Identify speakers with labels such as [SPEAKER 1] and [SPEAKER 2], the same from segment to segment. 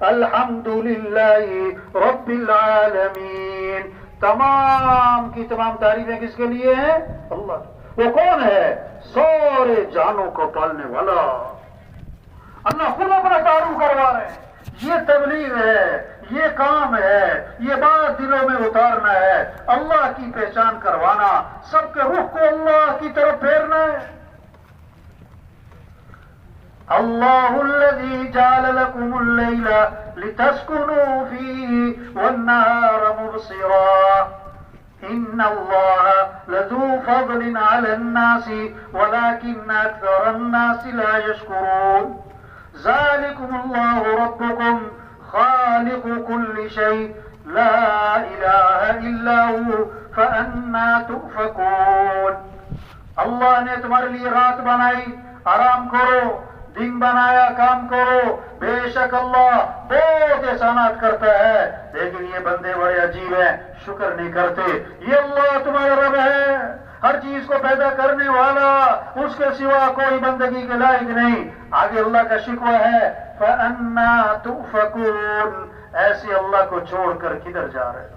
[SPEAKER 1] الحمدللہ رب العالمین. تمام کی تمام تعریفیں کس کے لیے ہیں؟ اللہ. وہ کون ہے؟ سارے جانوں کو پالنے والا. اللہ خود اپنا تعارف کروا رہے ہیں. یہ تبلیغ ہے، یہ کام ہے، یہ بات دلوں میں اتارنا ہے، اللہ کی پہچان کروانا، سب کے رخ کو اللہ کی طرف پھیرنا ہے. اللہ الذی جعل لکم اللیل لتسکنوا فیہ والنہار مبصرا ان اللہ لذو فضل علی الناس ولکن اکثر الناس لا یشکرون. ذالکم اللہ ربکم خالق کل شیء لا الہ الا ہوا فانا تؤفکون. اللہ نے تمہارے لیے رات بنائی، آرام کرو، دن بنایا، کام کرو. بے شک اللہ بہت احسانات کرتا ہے، لیکن یہ بندے بڑے عجیب ہیں، شکر نہیں کرتے. یہ اللہ تمہارا رب ہے، ہر چیز کو پیدا کرنے والا، اس کے سوا کوئی بندگی کے لائق نہیں. آگے اللہ کا شکوہ ہے فَأَنَّا تُؤْفَكُونَ. ایسے اللہ کو چھوڑ کر کدھر جا رہے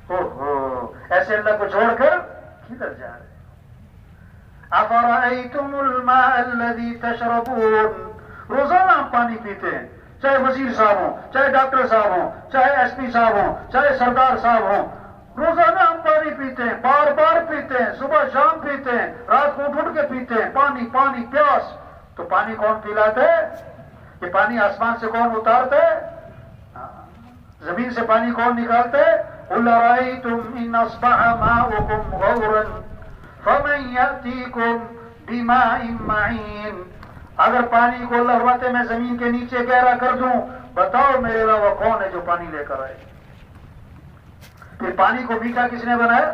[SPEAKER 1] ہو؟ ایسے اللہ کو چھوڑ کر کدھر جا رہے؟ افرأیتم الماء الذی تشربون. روزانہ ہم پانی پیتے ہیں، چاہے وزیر صاحب ہوں، چاہے ڈاکٹر صاحب ہوں، چاہے ایس پی صاحب ہوں، چاہے سردار صاحب ہوں. روزانہ ہم پانی پیتے ہیں، بار بار پیتے ہیں، صبح شام پیتے ہیں، رات کو اٹھ کے پیتے ہیں. پانی پانی پیاس. تو پانی کون پلاتا ہے؟ یہ پانی آسمان سے کون اتارتا ہے؟ زمین سے پانی کون نکالتا ہے؟ قل رأیتم ان اصبح ماؤکم غورا فمن یأتیکم بماء معین. اگر پانی کو اللہ فرماتے میں زمین کے نیچے گہرا کر دوں، بتاؤ میرے علاوہ کون ہے جو پانی لے کر آئے؟ پھر پانی کو میٹھا کس نے بنایا؟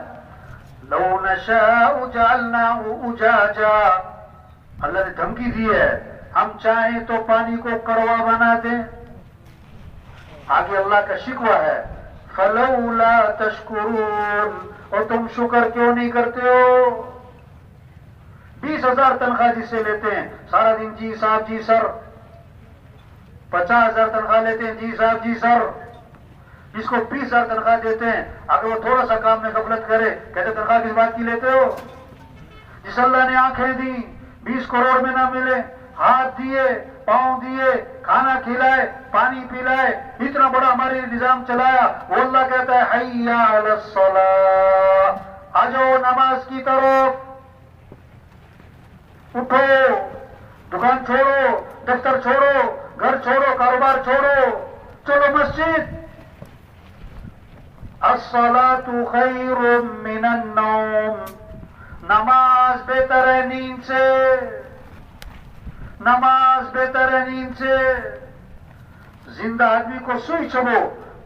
[SPEAKER 1] لو نشاء جعلناہ اجاجا. اللہ نے دھمکی دی ہے، ہم چاہیں تو پانی کو کڑوا بنا دیں. آگے اللہ کا شکوہ ہے فلولا تشکرون. اور تم شکر کیوں نہیں کرتے ہو؟ 20,000 تنخواہ جس سے لیتے ہیں، سارا دن جی صاحب جی سر. 50,000 تنخواہ لیتے ہیں، جی صاحب جی سر. جس کو 20,000 تنخواہ دیتے ہیں، اگر وہ تھوڑا سا کام میں غفلت کرے، کہتے تنخواہ کس بات کی لیتے ہو؟ جس اللہ نے آنکھیں دی، 20 کروڑ میں نہ ملے، ہاتھ دیے، پاؤں دیے، کھانا کھلائے، پانی پلائے، اتنا بڑا ہمارے نظام چلایا، وہ اللہ کہتا ہے حی علی الصلاۃ. آجو نماز کی طرف، اٹھو، دکان چھوڑو، دفتر چھوڑو، گھر چھوڑو، کاروبار چھوڑو، چلو مسجد. الصلاۃ خیر من النوم. نماز بہتر ہے نیند سے، نماز بہتر ہے نیند سے. زندہ آدمی کو سوئی چبو،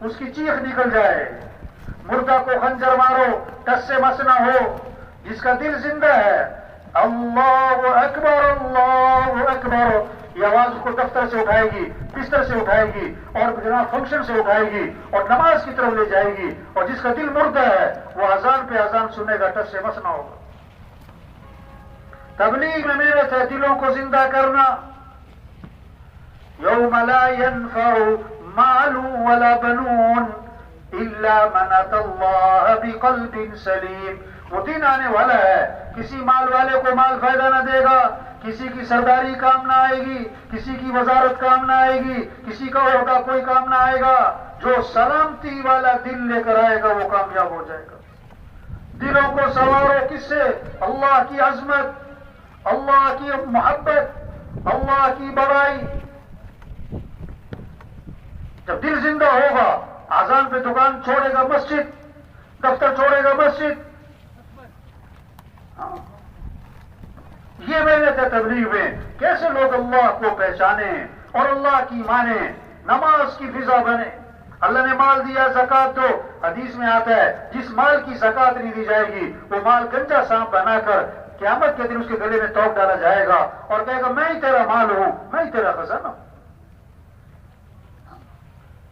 [SPEAKER 1] اس کی چیخ نکل جائے. مردہ کو خنجر مارو، ٹس سے مس نہ ہو. جس کا دل زندہ ہے، اللہ اکبر اللہ اکبر، یہ آواز اس کو دفتر سے اٹھائے گی، بستر سے اٹھائے گی، اور جناب فنکشن سے اٹھائے گی، اور نماز کی طرف لے جائے گی. اور جس کا دل مردہ ہے، وہ اذان پہ اذان سنے گا، ٹس سے مس نہ ہوگا. تبلیغ میں محنت ہے دلوں کو زندہ کرنا. یوم لا ينفع مال ولا بنون الا من اتى الله بقلب سلیم. وہ دن آنے والا ہے، کسی مال والے کو مال فائدہ نہ دے گا، کسی کی سرداری کام نہ آئے گی، کسی کی وزارت کام نہ آئے گی، کسی کا عہدہ کوئی کام نہ آئے گا. جو سلامتی والا دل لے کر آئے گا وہ کامیاب ہو جائے گا. دلوں کو سنوارو کس سے؟ اللہ کی عظمت، اللہ کی محبت، اللہ کی بڑائی. جب دل زندہ ہوگا، اذان پہ دکان چھوڑے گا مسجد، دفتر چھوڑے گا مسجد. یہ محنت ہے تبلیغ میں، کیسے لوگ اللہ کو پہچانے اور اللہ کی مانے، نماز کی فضا بنے. اللہ نے مال دیا، زکات دو. حدیث میں آتا ہے جس مال کی زکات نہیں دی جائے گی، وہ مال گنجا سانپ بنا کر قیامت کے دن اس کے گلے میں توق ڈالا جائے گا اور کہے گا میں ہی تیرا مال ہوں، میں ہی تیرا خزانہ ہوں.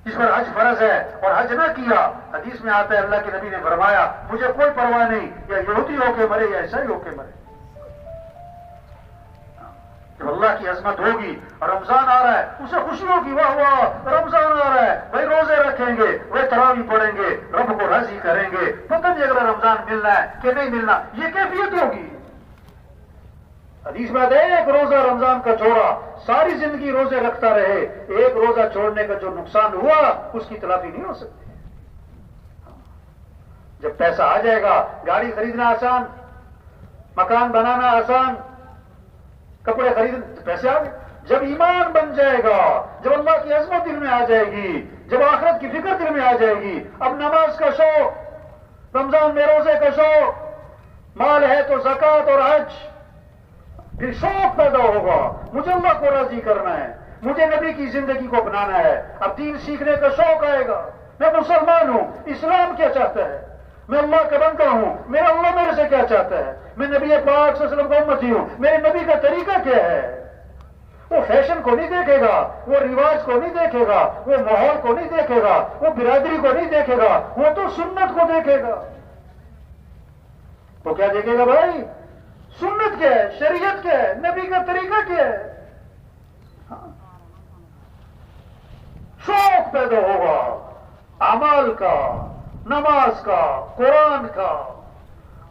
[SPEAKER 1] جس پر حج فرض ہے اور حج نہ کیا، حدیث میں آتا ہے اللہ کے نبی نے فرمایا مجھے کوئی پرواہ نہیں، یا یہودی ہو کے مرے یا عیسائی ہو کے مرے. جب اللہ کی عظمت ہوگی اور رمضان آ رہا ہے اسے خوشی ہوگی، واہ واہ رمضان آ رہا ہے، بھائی روزے رکھیں گے، وہ تراویح پڑھیں گے، رب کو راضی کریں گے، پتہ نہیں اگلا رمضان ملنا ہے کہ نہیں ملنا، یہ کیفیت ہوگی۔ حدیث میں آتا ہے ایک روزہ رمضان کا چھوڑا ساری زندگی روزے رکھتا رہے، ایک روزہ چھوڑنے کا جو نقصان ہوا اس کی تلافی نہیں ہو سکتی۔ جب پیسہ آ جائے گا گاڑی خریدنا آسان، مکان بنانا آسان، کپڑے خریدنے پیسے آ گئے۔ جب ایمان بن جائے گا، جب اللہ کی عظمت دل میں آ جائے گی، جب آخرت کی فکر دل میں آ جائے گی، اب نماز کا شوق، رمضان میں روزے کا شوق، مال ہے تو زکوٰۃ اور حج، پھر شوق پیدا ہوگا، مجھے اللہ کو راضی کرنا ہے، مجھے نبی کی زندگی کو اپنانا ہے، اب دین سیکھنے کا شوق آئے گا، میں مسلمان ہوں، اسلام کیا چاہتا ہے، میں اللہ کا بندہ ہوں، میرا اللہ میرے سے کیا چاہتا ہے، میں نبی پاک صلی اللہ علیہ وسلم کا امتی ہوں، میرے نبی کا طریقہ کیا ہے۔ وہ فیشن کو نہیں دیکھے گا، وہ رواج کو نہیں دیکھے گا، وہ ماحول کو نہیں دیکھے گا، وہ برادری کو نہیں دیکھے گا، وہ تو سنت کو دیکھے گا۔ وہ کیا دیکھے گا بھائی؟ سنت کیا ہے، شریعت کیا ہے، نبی کا طریقہ کیا ہے۔ شوق پیدا ہوگا اعمال کا، نماز کا، قرآن کا۔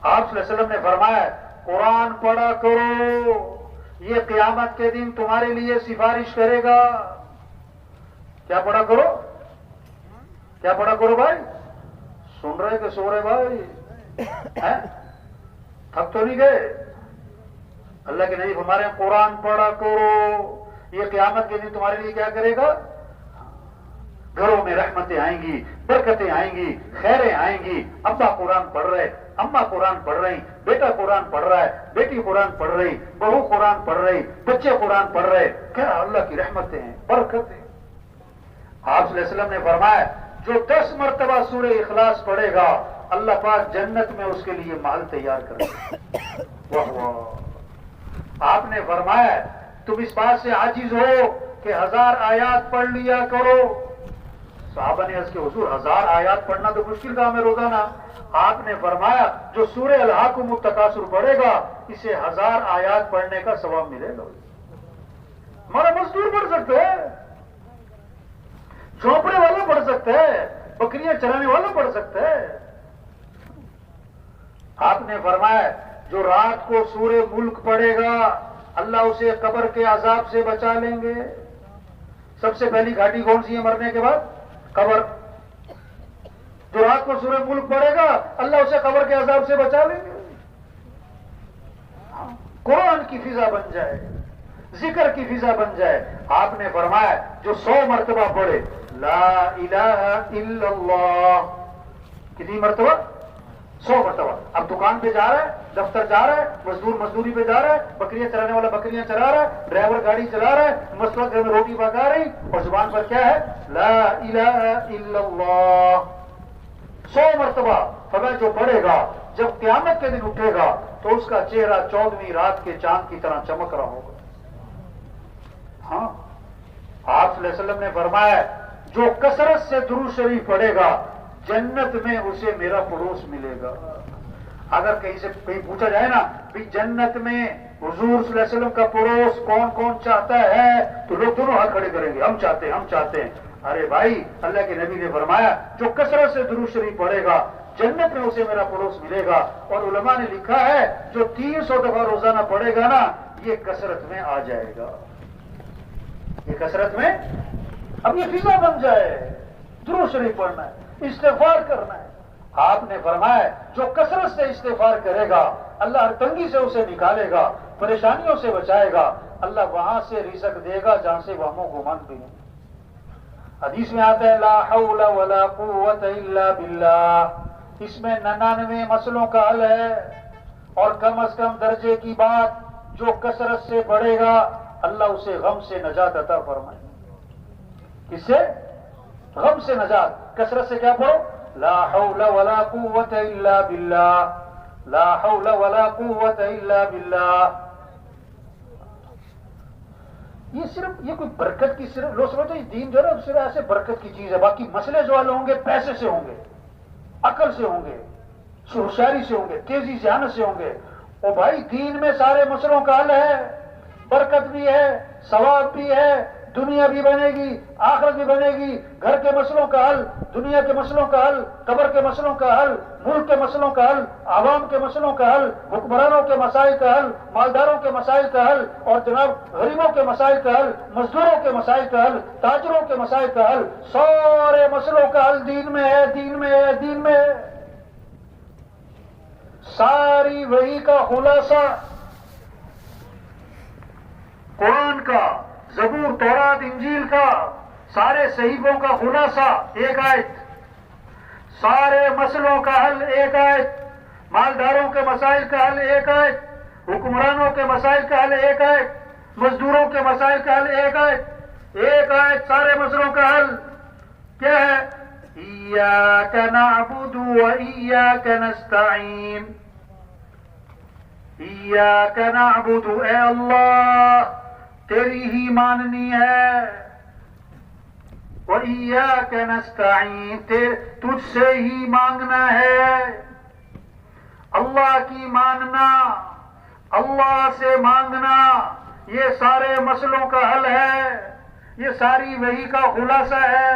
[SPEAKER 1] آپ صلی اللہ علیہ وسلم نے فرمایا قرآن پڑھا کرو، یہ قیامت کے دن تمہارے لیے سفارش کرے گا۔ کیا پڑھا کرو؟ کیا پڑھا کرو بھائی؟ سن رہے کہ سو رہے بھائی؟ تھک تو نہیں گئے؟ اللہ کے نبی ہمارے قرآن پڑھا کرو، یہ قیامت کے دن تمہارے لیے کیا کرے گا؟ گھروں میں رحمتیں آئیں گی، برکتیں آئیں گی، خیریں آئیں گی۔ ابا قرآن پڑھ رہے، اماں قرآن پڑھ رہی، بیٹا قرآن پڑھ رہا ہے، بیٹی قرآن پڑھ رہی، بہو قرآن پڑھ رہی، بچے قرآن پڑھ رہے، کیا اللہ کی رحمتیں ہیں، برکتیں۔ آپ صلی اللہ علیہ وسلم نے فرمایا جو 10 مرتبہ سورہ اخلاص پڑھے گا اللہ پاک جنت میں اس کے لیے محل تیار کرے گا۔ واہ واہ۔ آپ نے فرمایا تم اس بات سے عاجز ہو کہ 1000 آیات پڑھ لیا کرو۔ صحابہ نے عرض کہ حضور 1000 آیات پڑھنا تو مشکل کام ہے روزانہ۔ آپ نے فرمایا جو سورہ الہاکم التکاثر پڑھے گا اسے 1000 آیات پڑھنے کا ثواب ملے گا۔ ہمارا مزدور پڑھ سکتے ہیں، جھونپڑے والا پڑھ سکتے ہیں، بکریاں چرانے والا پڑھ سکتے ہیں۔ آپ نے فرمایا جو رات کو سورہ ملک پڑھے گا اللہ اسے قبر کے عذاب سے بچا لیں گے۔ سب سے پہلی گھاٹی کون سی ہے مرنے کے بعد؟ قبر۔ جو رات کو سورہ ملک پڑھے گا اللہ اسے قبر کے عذاب سے بچا لیں گے۔ قرآن کی فضا بن جائے، ذکر کی فضا بن جائے۔ آپ نے فرمایا جو 100 مرتبہ پڑھے لا الہ الا اللہ، کتنی مرتبہ؟ 100 مرتبہ۔ اب دکان پہ جا رہا ہے، دفتر جا رہا ہے، مزدور مزدوری پہ جا رہا ہے، بکریاں چرانے والا بکریاں چرا رہا ہے، ڈرائیور گاڑی چلا رہا ہے، مسلط گھر میں روٹی پکا رہی اور زبان پر کیا ہے؟ لا الہ الا اللہ۔ 100 مرتبہ فرمایا جو پڑھے گا جب قیامت کے دن اٹھے گا تو اس کا چہرہ 14ویں رات کے چاند کی طرح چمک رہا ہوگا۔ ہاں، آپ صلی اللہ علیہ وسلم نے فرمایا جو کثرت سے درود شریف پڑھے گا جنت میں اسے میرا پڑوس ملے گا۔ اگر کہیں سے کہیں پوچھا جائے نا بھی جنت میں حضور صلی اللہ علیہ وسلم کا پڑوس کون کون چاہتا ہے تو لوگ دونوں ہاتھ کھڑے کریں گے، ہم چاہتے ہیں، ہم چاہتے ہیں۔ ارے بھائی اللہ کے نبی نے فرمایا جو کثرت سے درود شریف پڑھے گا جنت میں اسے میرا پڑوس ملے گا۔ اور علماء نے لکھا ہے جو 300 دفعہ روزانہ پڑھے گا نا یہ کثرت میں آ جائے گا، یہ کثرت میں اب یہ فضا بن جائے، درود شریف پڑھنا ہے، استغفار کرنا ہے۔ آپ نے فرمایا جو کثرت سے استغفار کرے گا اللہ ہر تنگی سے اسے نکالے گا، پریشانیوں سے بچائے گا، اللہ وہاں سے رزق دے گا جہاں سے وہم و گمان بھی نہیں۔ حدیث میں آتا ہے لا حول ولا قوت الا باللہ، اس میں 99 مسئلوں کا حل ہے اور کم از کم درجے کی بات جو کثرت سے پڑھے گا اللہ اسے غم سے نجات عطا فرمائے۔ کس سے؟ غم سے نجات۔ کثرت سے کیا پڑھو؟ لا حول ولا قوت الا باللہ، لا حول ولا قوت الا باللہ۔ یہ صرف یہ کوئی برکت کی صرف لوگ سمجھتے ہیں دین جو ہے نا صرف ایسے برکت کی چیز ہے، باقی مسئلے جو والے ہوں گے پیسے سے ہوں گے، عقل سے ہوں گے، ہوشیاری سے ہوں گے، تیزی ذہانت سے ہوں گے۔ اور بھائی دین میں سارے مسئلوں کا حل ہے، برکت بھی ہے، ثواب بھی ہے، دنیا بھی بنے گی، آخرت بھی بنے گی، گھر کے مسئلوں کا حل، دنیا کے مسئلوں کا حل، قبر کے مسئلوں کا حل، ملک کے مسئلوں کا حل، عوام کے مسئلوں کا حل، حکمرانوں کے مسائل کا حل، مالداروں کے مسائل کا حل، اور جناب غریبوں کے مسائل کا حل، مزدوروں کے مسائل کا حل، تاجروں کے مسائل کا حل، سارے مسئلوں کا حل دین میں ہے، دین میں ہے، دین میں ہے۔ ساری وحی کا خلاصہ قرآن کا، زبور، تورات، انجیل کا، سارے صحیفوں کا خلاصہ ایک آیت، سارے مسئلوں کا حل ایک آیت، مالداروں کے مسائل کا حل ایک آیت، حکمرانوں کے مسائل کا حل ایک آیت، مزدوروں کے مسائل کا حل ایک آیت، ایک آیت، سارے مسئلوں کا حل کیا ہے؟ ایاک نعبد و ایاک نستعین، ایاک نعبد، اے اللہ تیری ہی ماننی ہے، وَإِيَّاكَ نَسْتَعِينُ، تجھ سے ہی مانگنا ہے، اللہ کی ماننا، اللہ سے مانگنا، یہ سارے مسئلوں کا حل ہے، یہ ساری وحی کا خلاصہ ہے،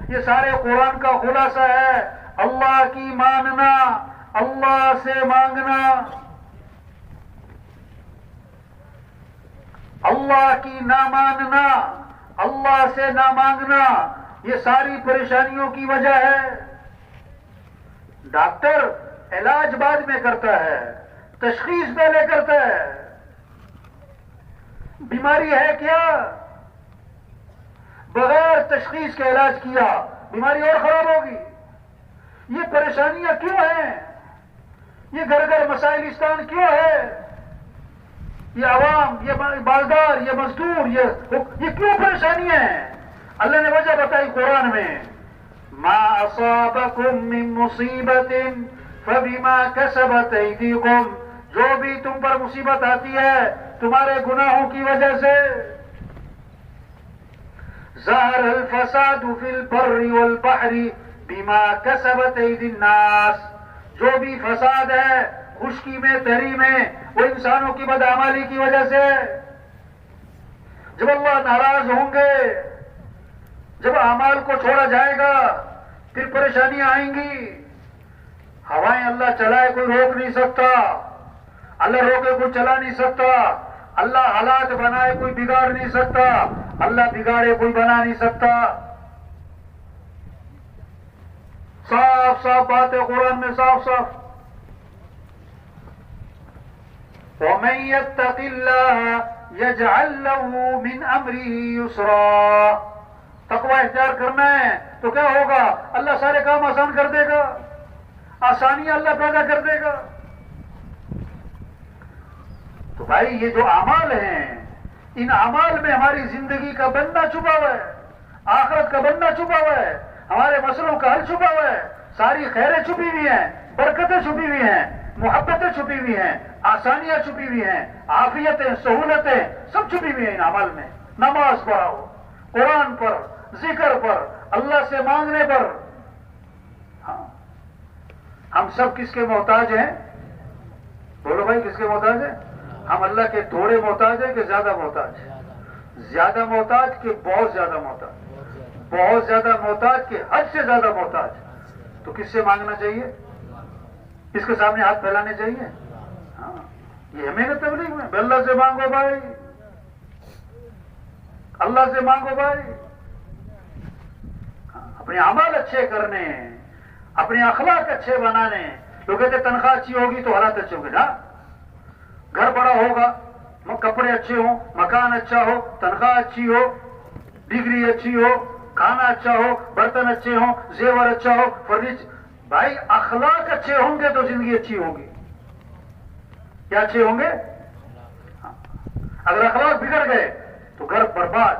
[SPEAKER 1] یہ سارے قرآن کا خلاصہ ہے، اللہ کی ماننا، اللہ سے مانگنا، اللہ کی نہ ماننا، اللہ سے نہ مانگنا، یہ ساری پریشانیوں کی وجہ ہے۔ ڈاکٹر علاج بعد میں کرتا ہے، تشخیص پہلے کرتا ہے۔ بیماری ہے کیا؟ بغیر تشخیص کے علاج کیا بیماری اور خراب ہوگی۔ یہ پریشانیاں کیوں ہیں؟ یہ گھر گھر مسائلستان کیوں ہے؟ یہ عوام، یہ مالدار، یہ مزدور، یہ کیوں پریشانیاں ہیں؟ اللہ نے وجہ بتائی قرآن میں، ما اصابکم من مصیبت فبما کسبت ایدیکم، جو بھی تم پر مصیبت آتی ہے تمہارے گناہوں کی وجہ سے۔ ظہر الفساد فی البر والبحر بما کسبت ایدی الناس، جو بھی فساد ہے خشکی میں، تری میں، وہ انسانوں کی بدعمالی کی وجہ سے۔ جب اللہ ناراض ہوں گے، جب اعمال کو چھوڑا جائے گا، پھر پریشانیاں آئیں گی۔ ہوائیں اللہ چلائے کوئی روک نہیں سکتا، اللہ روکے کوئی چلا نہیں سکتا، اللہ حالات بنائے کوئی بگاڑ نہیں سکتا، اللہ بگاڑے کوئی بنا نہیں سکتا۔ صاف صاف بات ہے قرآن میں، صاف صاف۔ وَمَن يَتَّقِ اللَّهَ يَجْعَل لَّهُ مِنْ أَمْرِهِ يُسْرًا، تقوی اختیار کرنا ہے تو کیا ہوگا؟ اللہ سارے کام آسان کر دے گا، آسانیاں اللہ پیدا کر دے گا۔ تو بھائی یہ جو اعمال ہیں، ان اعمال میں ہماری زندگی کا بندہ چھپا ہوا ہے، آخرت کا بندہ چھپا ہوا ہے، ہمارے مسئلوں کا حل چھپا ہوا ہے، ساری خیریں چھپی ہوئی ہیں، برکتیں چھپی ہوئی ہیں، محبتیں چھپی ہوئی ہیں، آسانیاں چھپی ہوئی ہیں، عافیتیں، سہولتیں سب چھپی ہوئی ہیں ان اعمال میں۔ نماز پڑھو، قرآن پر، ذکر پر، اللہ سے مانگنے پر۔ ہاں، ہم سب کس کے محتاج ہیں؟ بولو بھائی، کس کے محتاج ہیں؟ ہم اللہ کے تھوڑے محتاج ہیں کہ زیادہ محتاج؟ زیادہ محتاج کہ بہت زیادہ محتاج؟ بہت زیادہ محتاج کہ حد سے زیادہ محتاج۔ تو کس سے مانگنا چاہیے؟ اس کے سامنے ہاتھ پھیلانے چاہیے؟ ہاں، یہ ہمیں نہ تبلیغ میں اللہ سے مانگو بھائی، اللہ سے مانگو بھائی۔ اپنے اعمال اچھے کرنے، اپنے اخلاق اچھے بنانے۔ لوگ کہتے تنخواہ اچھی ہوگی تو حالات اچھے ہوں گے، نا؟ گھر بڑا ہوگا، کپڑے اچھے ہوں، مکان اچھا ہو، تنخواہ اچھی ہو، ڈگری اچھی ہو، کھانا اچھا ہو، برتن اچھے ہوں، زیور اچھا ہو، فرنیچر۔ بھائی اخلاق اچھے ہوں گے تو زندگی اچھی ہوگی۔ کیا اچھے ہوں گے؟ اگر اخلاق بگڑ گئے تو گھر برباد،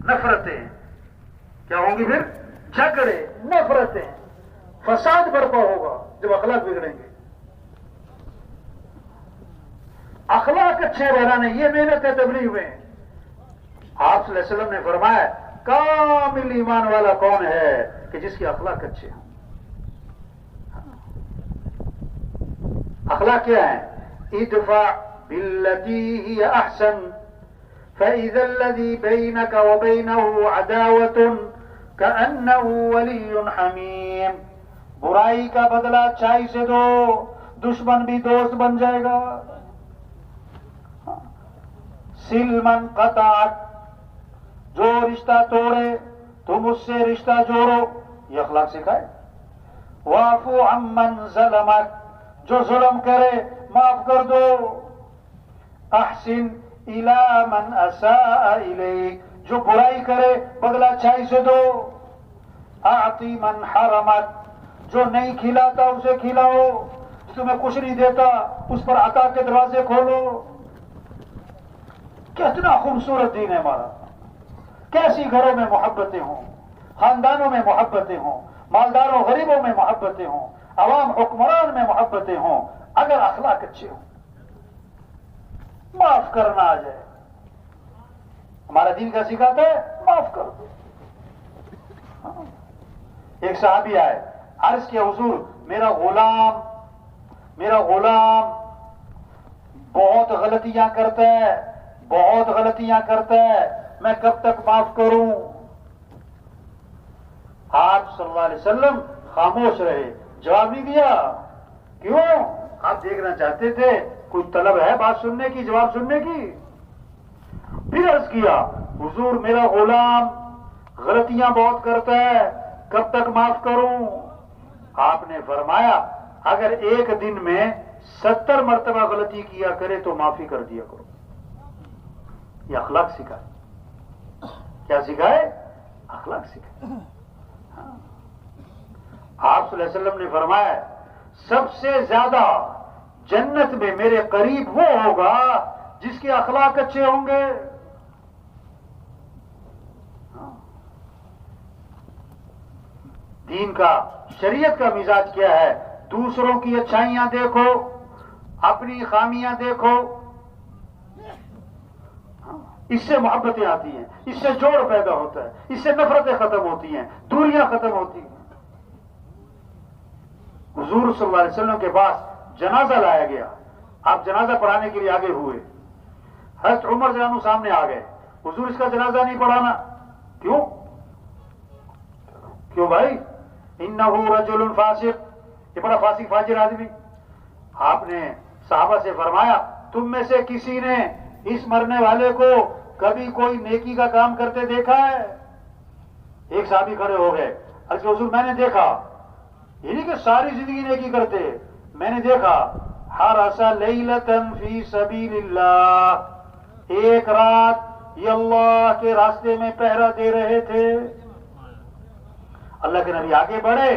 [SPEAKER 1] نفرتیں کیا ہوں گی؟ پھر جھگڑے، نفرتیں، فساد برپا ہوگا جب اخلاق بگڑیں گے۔ اخلاق اچھے بنانے، یہ محنت ہے تبلیغ میں۔ آپ صلی اللہ علیہ وسلم نے فرمایا کامل ایمان والا کون ہے؟ کہ جس کے اخلاق اچھے ہیں۔ اخلاق کیا ہے؟ ادفع باللتی ہی احسن فإذا الذي بينك وبينه عداوة كأنه ولي حميم. برائی کا بدلہ اچھائی سے دو، دشمن بھی دوست بن جائے گا. سل من قطعک، جو رشتہ توڑے تم اس سے رشتہ جوڑو، یہ اخلاق سکھائے. واعفو عمن ظلمک، جو ظلم کرے معاف کر دو. احسن الی من اساء الیک، جو برائی کرے بدلہ اچھائی سے دو. اعطی من حرمک، جو نہیں کھلاتا اسے کھلاؤ، جو تمہیں کچھ نہیں دیتا اس پر عطا کے دروازے کھولو. کتنا خوبصورت دین ہے ہمارا. کیسی گھروں میں محبتیں ہوں، خاندانوں میں محبتیں ہوں، مالداروں غریبوں میں محبتیں ہوں، عوام حکمران میں محبتیں ہوں، اگر اخلاق اچھے ہوں. معاف کرنا آ جائے. ہمارا دین کا سکھاتا ہے معاف کر دو. ایک صحابی آئے، عرض کیا حضور میرا غلام بہت غلطیاں کرتا ہے، میں کب تک معاف کروں؟ آپ صلی اللہ علیہ وسلم خاموش رہے، جواب نہیں دیا. کیوں؟ آپ دیکھنا چاہتے تھے کوئی طلب ہے بات سننے کی، جواب سننے کی. پھر عرض کیا حضور میرا غلام غلطیاں بہت کرتا ہے، کب تک معاف کروں؟ آپ نے فرمایا اگر ایک دن میں 70 مرتبہ غلطی کیا کرے تو معافی کر دیا کرو. یہ اخلاق سکھائے. کیا سکھائے؟ اخلاق سکھائے. آپ صلی اللہ علیہ وسلم نے فرمایا سب سے زیادہ جنت میں میرے قریب وہ ہوگا جس کے اخلاق اچھے ہوں گے. دین کا، شریعت کا مزاج کیا ہے؟ دوسروں کی اچھائیاں دیکھو، اپنی خامیاں دیکھو. اس سے محبتیں آتی ہیں، اس سے جوڑ پیدا ہوتا ہے، اس سے نفرتیں ختم ہوتی ہیں، دوریاں ختم ہوتی ہیں. حضور صلی اللہ علیہ وسلم کے پاس جنازہ لایا گیا. آپ جنازہ پڑھانے کے لیے آگے ہوئے. حضرت عمر رضی اللہ عنہ سامنے آ گئے. حضور اس کا جنازہ نہیں پڑھانا. کیوں بھائی؟ انہ رجل فاسق، یہ بڑا فاسق فاجر آدمی. آپ نے صحابہ سے فرمایا تم میں سے کسی نے اس مرنے والے کو کبھی کوئی نیکی کا کام کرتے دیکھا ہے؟ ایک صحابی کھڑے ہو گئے. کہ حضور میں نے دیکھا. یہ نہیں کہ ساری زندگی نیکی کرتے، میں نے دیکھا. حرس لیلۃ فی سبیل اللہ، ایک رات یہ اللہ کے راستے میں پہرا دے رہے تھے. اللہ کے نبی آگے بڑھے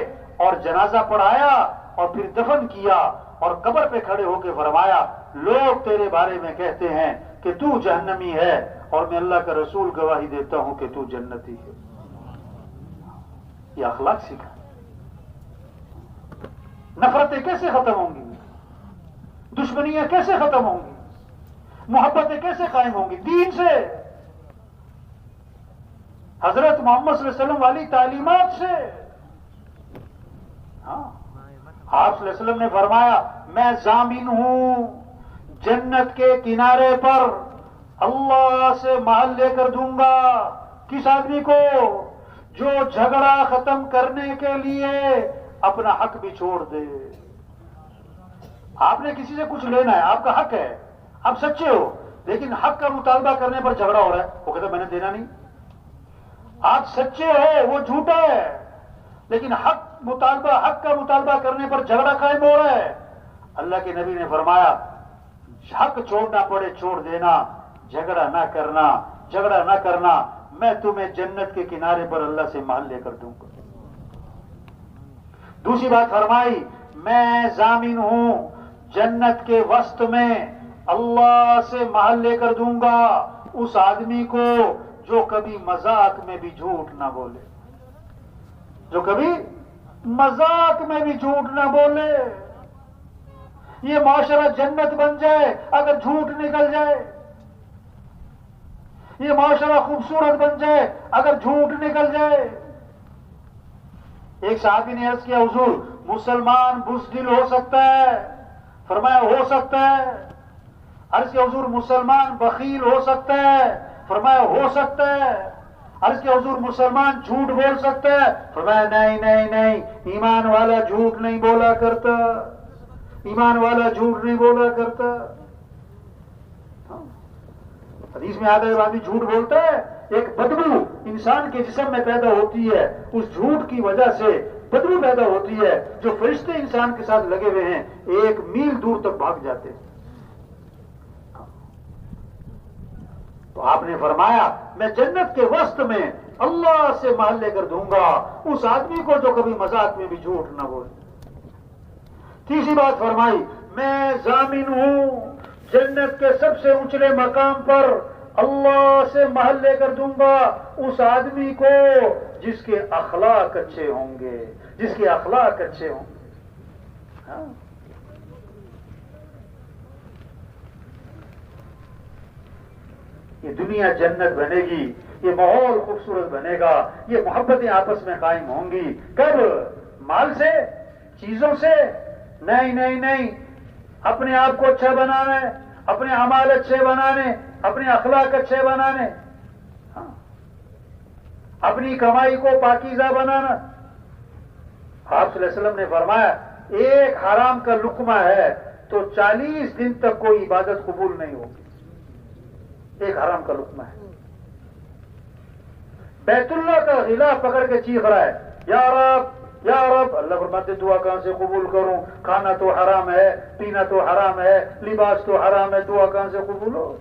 [SPEAKER 1] اور جنازہ پڑھایا اور پھر دفن کیا اور قبر پہ کھڑے ہو کے فرمایا لوگ تیرے بارے میں کہتے ہیں کہ تو جہنمی ہے اور میں اللہ کا رسول گواہی دیتا ہوں کہ تو جنتی ہے. یہ اخلاق سیکھا. نفرتیں کیسے ختم ہوں گی؟ دشمنیاں کیسے ختم ہوں گی؟ محبتیں کیسے قائم ہوں گی؟ دین سے، حضرت محمد صلی اللہ علیہ وسلم والی تعلیمات سے. آپ صلی اللہ علیہ وسلم نے فرمایا میں ضامن ہوں جنت کے کنارے پر اللہ سے محل لے کر دوں گا کس آدمی کو؟ جو جھگڑا ختم کرنے کے لیے اپنا حق بھی چھوڑ دے. آپ نے کسی سے کچھ لینا ہے، آپ کا حق ہے، آپ سچے ہو، لیکن حق کا مطالبہ کرنے پر جھگڑا ہو رہا ہے، وہ کہتا میں نے دینا نہیں. آپ سچے ہو، وہ جھوٹا ہے، لیکن حق کا مطالبہ کرنے پر جھگڑا قائم ہو رہا ہے. اللہ کے نبی نے فرمایا حق چھوڑنا پڑے چھوڑ دینا، جھگڑا نہ کرنا، میں تمہیں جنت کے کنارے پر اللہ سے محل لے کر دوں گا. دوسری بات فرمائی میں ضامن ہوں جنت کے وسط میں اللہ سے محل لے کر دوں گا اس آدمی کو جو کبھی مذاق میں بھی جھوٹ نہ بولے. جو کبھی مذاق میں بھی جھوٹ نہ بولے. یہ معاشرہ جنت بن جائے اگر جھوٹ نکل جائے. یہ معاشرہ خوبصورت بن جائے اگر جھوٹ نکل جائے. ایک صحابی نے عرض کیا حضور مسلمان بزدل ہو سکتا ہے؟ فرمایا ہو سکتا ہے. عرض کیا حضور مسلمان بخیل ہو سکتا ہے؟ فرمایا ہو سکتا ہے. عرض کہ حضور مسلمان جھوٹ بول سکتا ہے؟ فرمایا نہیں نہیں نہیں، ایمان والا جھوٹ نہیں بولا کرتا، ایمان والا جھوٹ نہیں بولا کرتا. حدیث میں آتا ہے آدمی جھوٹ بولتا ہے، ایک بدبو انسان کے جسم میں پیدا ہوتی ہے، اس جھوٹ کی وجہ سے بدبو پیدا ہوتی ہے، جو فرشتے انسان کے ساتھ لگے ہوئے ہیں 1 میل دور تک بھاگ جاتے ہیں. تو آپ نے فرمایا میں جنت کے وسط میں اللہ سے محل لے کر دوں گا اس آدمی کو جو کبھی مذاق میں بھی جھوٹ نہ بولے. تیسری بات فرمائی میں ضامن ہوں جنت کے سب سے اونچے مقام پر اللہ سے محل لے کر دوں گا اس آدمی کو جس کے اخلاق اچھے ہوں گے، جس کے اخلاق اچھے ہوں گے. ہاں یہ دنیا جنت بنے گی، یہ ماحول خوبصورت بنے گا، یہ محبتیں آپس میں قائم ہوں گی. کب؟ مال سے، چیزوں سے؟ نہیں نہیں نہیں، اپنے آپ کو اچھا بنانا ہے، اپنے اعمال اچھے بنانے، اپنے اخلاق اچھے بنانے، ہاں اپنی کمائی کو پاکیزہ بنانا. آپ صلی اللہ علیہ وسلم نے فرمایا 1 حرام کا لقمہ ہے تو 40 دن تک کوئی عبادت قبول نہیں ہوگی. 1 حرام کا لقمہ ہے. بیت اللہ کا غلاف پکڑ کے چیخ رہا ہے یا رب یا رب. اللہ فرماتے دعا کہاں سے قبول کروں؟ کھانا تو حرام ہے، پینا تو حرام ہے، لباس تو حرام ہے، دعا کہاں سے قبول ہو؟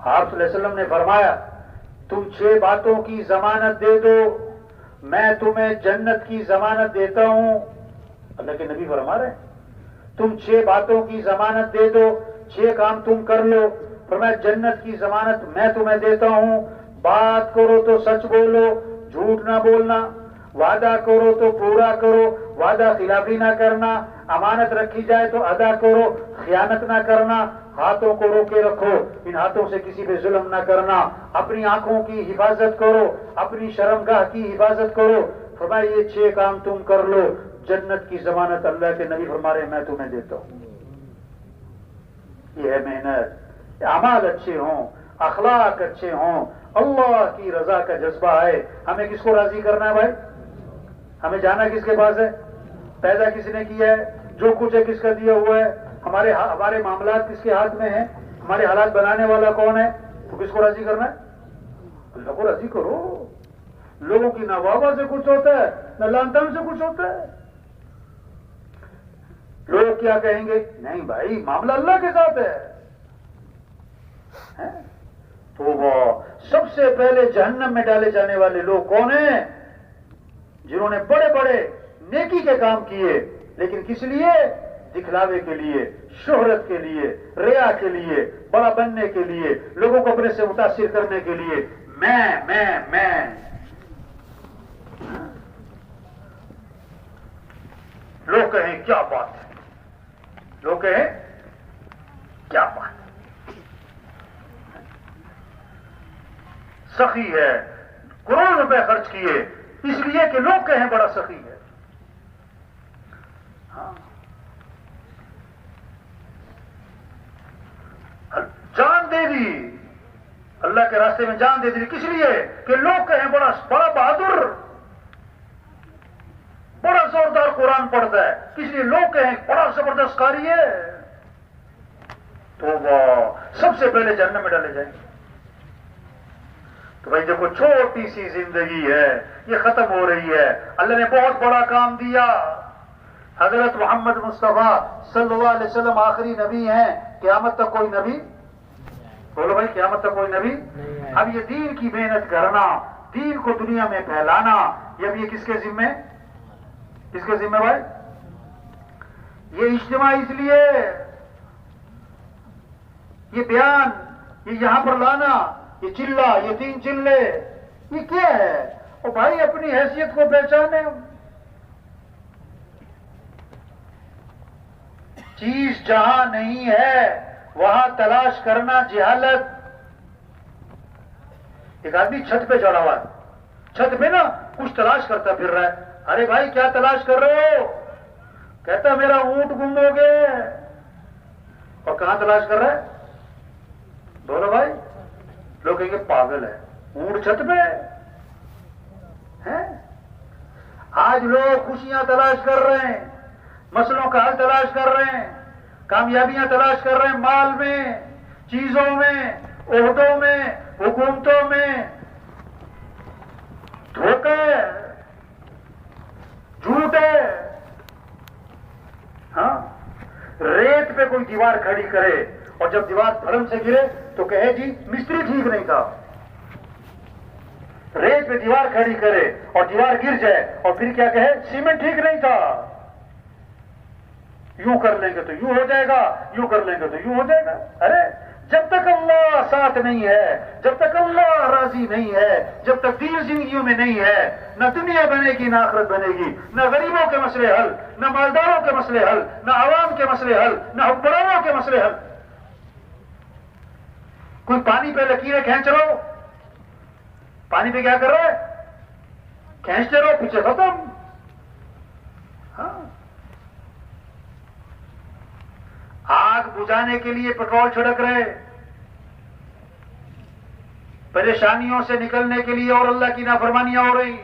[SPEAKER 1] آپ صلی اللہ علیہ وسلم نے فرمایا تم 6 باتوں کی ضمانت دے دو میں تمہیں جنت کی ضمانت دیتا ہوں. اللہ کے نبی فرما رہے تم 6 باتوں کی ضمانت دے دو، 6 کام تم کر لو، فرمایا جنت کی ضمانت میں تمہیں دیتا ہوں. بات کرو تو سچ بولو، جھوٹ نہ بولنا، وعدہ کرو تو پورا کرو، وعدہ خلافی نہ کرنا، امانت رکھی جائے تو ادا کرو، خیانت نہ کرنا، ہاتھوں کو روکے رکھو، ان ہاتھوں سے کسی پہ ظلم نہ کرنا، اپنی آنکھوں کی حفاظت کرو، اپنی شرمگاہ کی حفاظت کرو. فرمایا یہ 6 کام تم کر لو، جنت کی ضمانت اللہ کے نبی فرما رہے میں تمہیں دیتا ہوں. یہ ہے محنت. اعمال اچھے ہوں، اخلاق اچھے ہوں، اللہ کی رضا کا جذبہ ہے. ہمیں کس کو راضی کرنا ہے بھائی؟ ہمیں جانا کس کے پاس ہے؟ پیدا کس نے کیا ہے؟ جو کچھ ہے کس کا دیا ہوا ہے؟ ہمارے معاملات کس کے ہاتھ میں ہیں؟ ہمارے حالات بنانے والا کون ہے؟ تو کس کو راضی کرنا ہے؟ اللہ کو راضی کرو. لوگوں کی نہ واہ سے کچھ ہوتا ہے نہ لان تان سے کچھ ہوتا ہے. لوگ کیا کہیں گے؟ نہیں بھائی معاملہ اللہ کے ساتھ ہے. تو وہ سب سے پہلے جہنم میں ڈالے جانے والے لوگ کون ہیں؟ جنہوں نے بڑے بڑے نیکی کے کام کیے لیکن کس لیے؟ دکھلاوے کے لیے، شہرت کے لیے، ریا کے لیے، بڑا بننے کے لیے، لوگوں کو اپنے سے متاثر کرنے کے لیے. میں لوگ کہیں کیا بات ہے، لوگ کہیں کیا بات ہے، سخی ہے، کروڑ روپے خرچ کیے اس لیے کہ لوگ کہیں بڑا سخی ہے. ہاں جان دے دی، اللہ کے راستے میں جان دے دی کس لیے؟ کہ لوگ کہیں بڑا بہادر، بڑا زوردار قرآن پڑھتا ہے، کس لیے لوگ کہیں بڑا زبردست قاری ہے. تو وہ سب سے پہلے جہنم میں ڈالے جائیں گے. تو بھائی دیکھو چھوٹی سی زندگی ہے یہ ختم ہو رہی ہے. اللہ نے بہت بڑا کام دیا. حضرت محمد مصطفیٰ صلی اللہ علیہ وسلم آخری نبی ہیں. قیامت تک کوئی نبی، بولو بھائی قیامت تک کوئی نبی. اب یہ دین کی محنت کرنا، دین کو دنیا میں پھیلانا، اب یہ کس کے ذمہ؟ کس کے ذمہ بھائی؟ یہ اجتماع اس لیے، یہ بیان، یہ یہاں پر لانا، یہ چلہ، یہ 3 چلے، یہ کیا ہے؟ اور بھائی اپنی حیثیت کو پہچانے. چیز جہاں نہیں ہے وہاں تلاش کرنا جہالت. ایک آدمی چھت پہ چڑھا ہوا ہے، چھت پہ نا کچھ تلاش کرتا پھر رہا ہے. ارے بھائی کیا تلاش کر رہے ہو؟ کہتا میرا اونٹ گم ہو گیا. اور کہاں تلاش کر رہا ہے؟ بولو بھائی، لوگ کہیں گے پاگل ہے، اونٹ چھت پہ ہے۔ آج لوگ خوشیاں تلاش کر رہے ہیں، مسئلوں کا حل تلاش کر رہے ہیں، کامیابیاں تلاش کر رہے ہیں، مال میں، چیزوں میں، عہدوں میں، حکومتوں میں، دھوکے، جھوٹے۔ ہاں، ریت پہ کوئی دیوار کھڑی کرے اور جب دیوار دھرم سے گرے تو کہے جی مستری ٹھیک نہیں تھا۔ ریت پہ دیوار کھڑی کرے اور دیوار گر جائے اور پھر کیا کہے؟ سیمنٹ ٹھیک نہیں تھا۔ یوں کر لیں گے تو یوں ہو جائے گا، یوں کر لیں گے تو یوں ہو جائے گا۔ ارے جب تک اللہ ساتھ نہیں ہے، جب تک اللہ راضی نہیں ہے، جب تک دین زندگیوں میں نہیں ہے، نہ دنیا بنے گی نہ آخرت بنے گی، نہ غریبوں کے مسئلے حل، نہ مالداروں کے مسئلے حل، نہ عوام کے مسئلے حل، نہ حکمرانوں کے مسئلے حل۔ کوئی پانی پہ لکیریں کھینچ رہو، پانی پہ کیا کر رہا ہے؟ کھینچتے رہو، پیچھے ختم۔ ہاں، آگ بجھانے کے لیے پیٹرول چھڑک رہے، پریشانیوں سے نکلنے کے لیے اور اللہ کی نافرمانیاں ہو رہی۔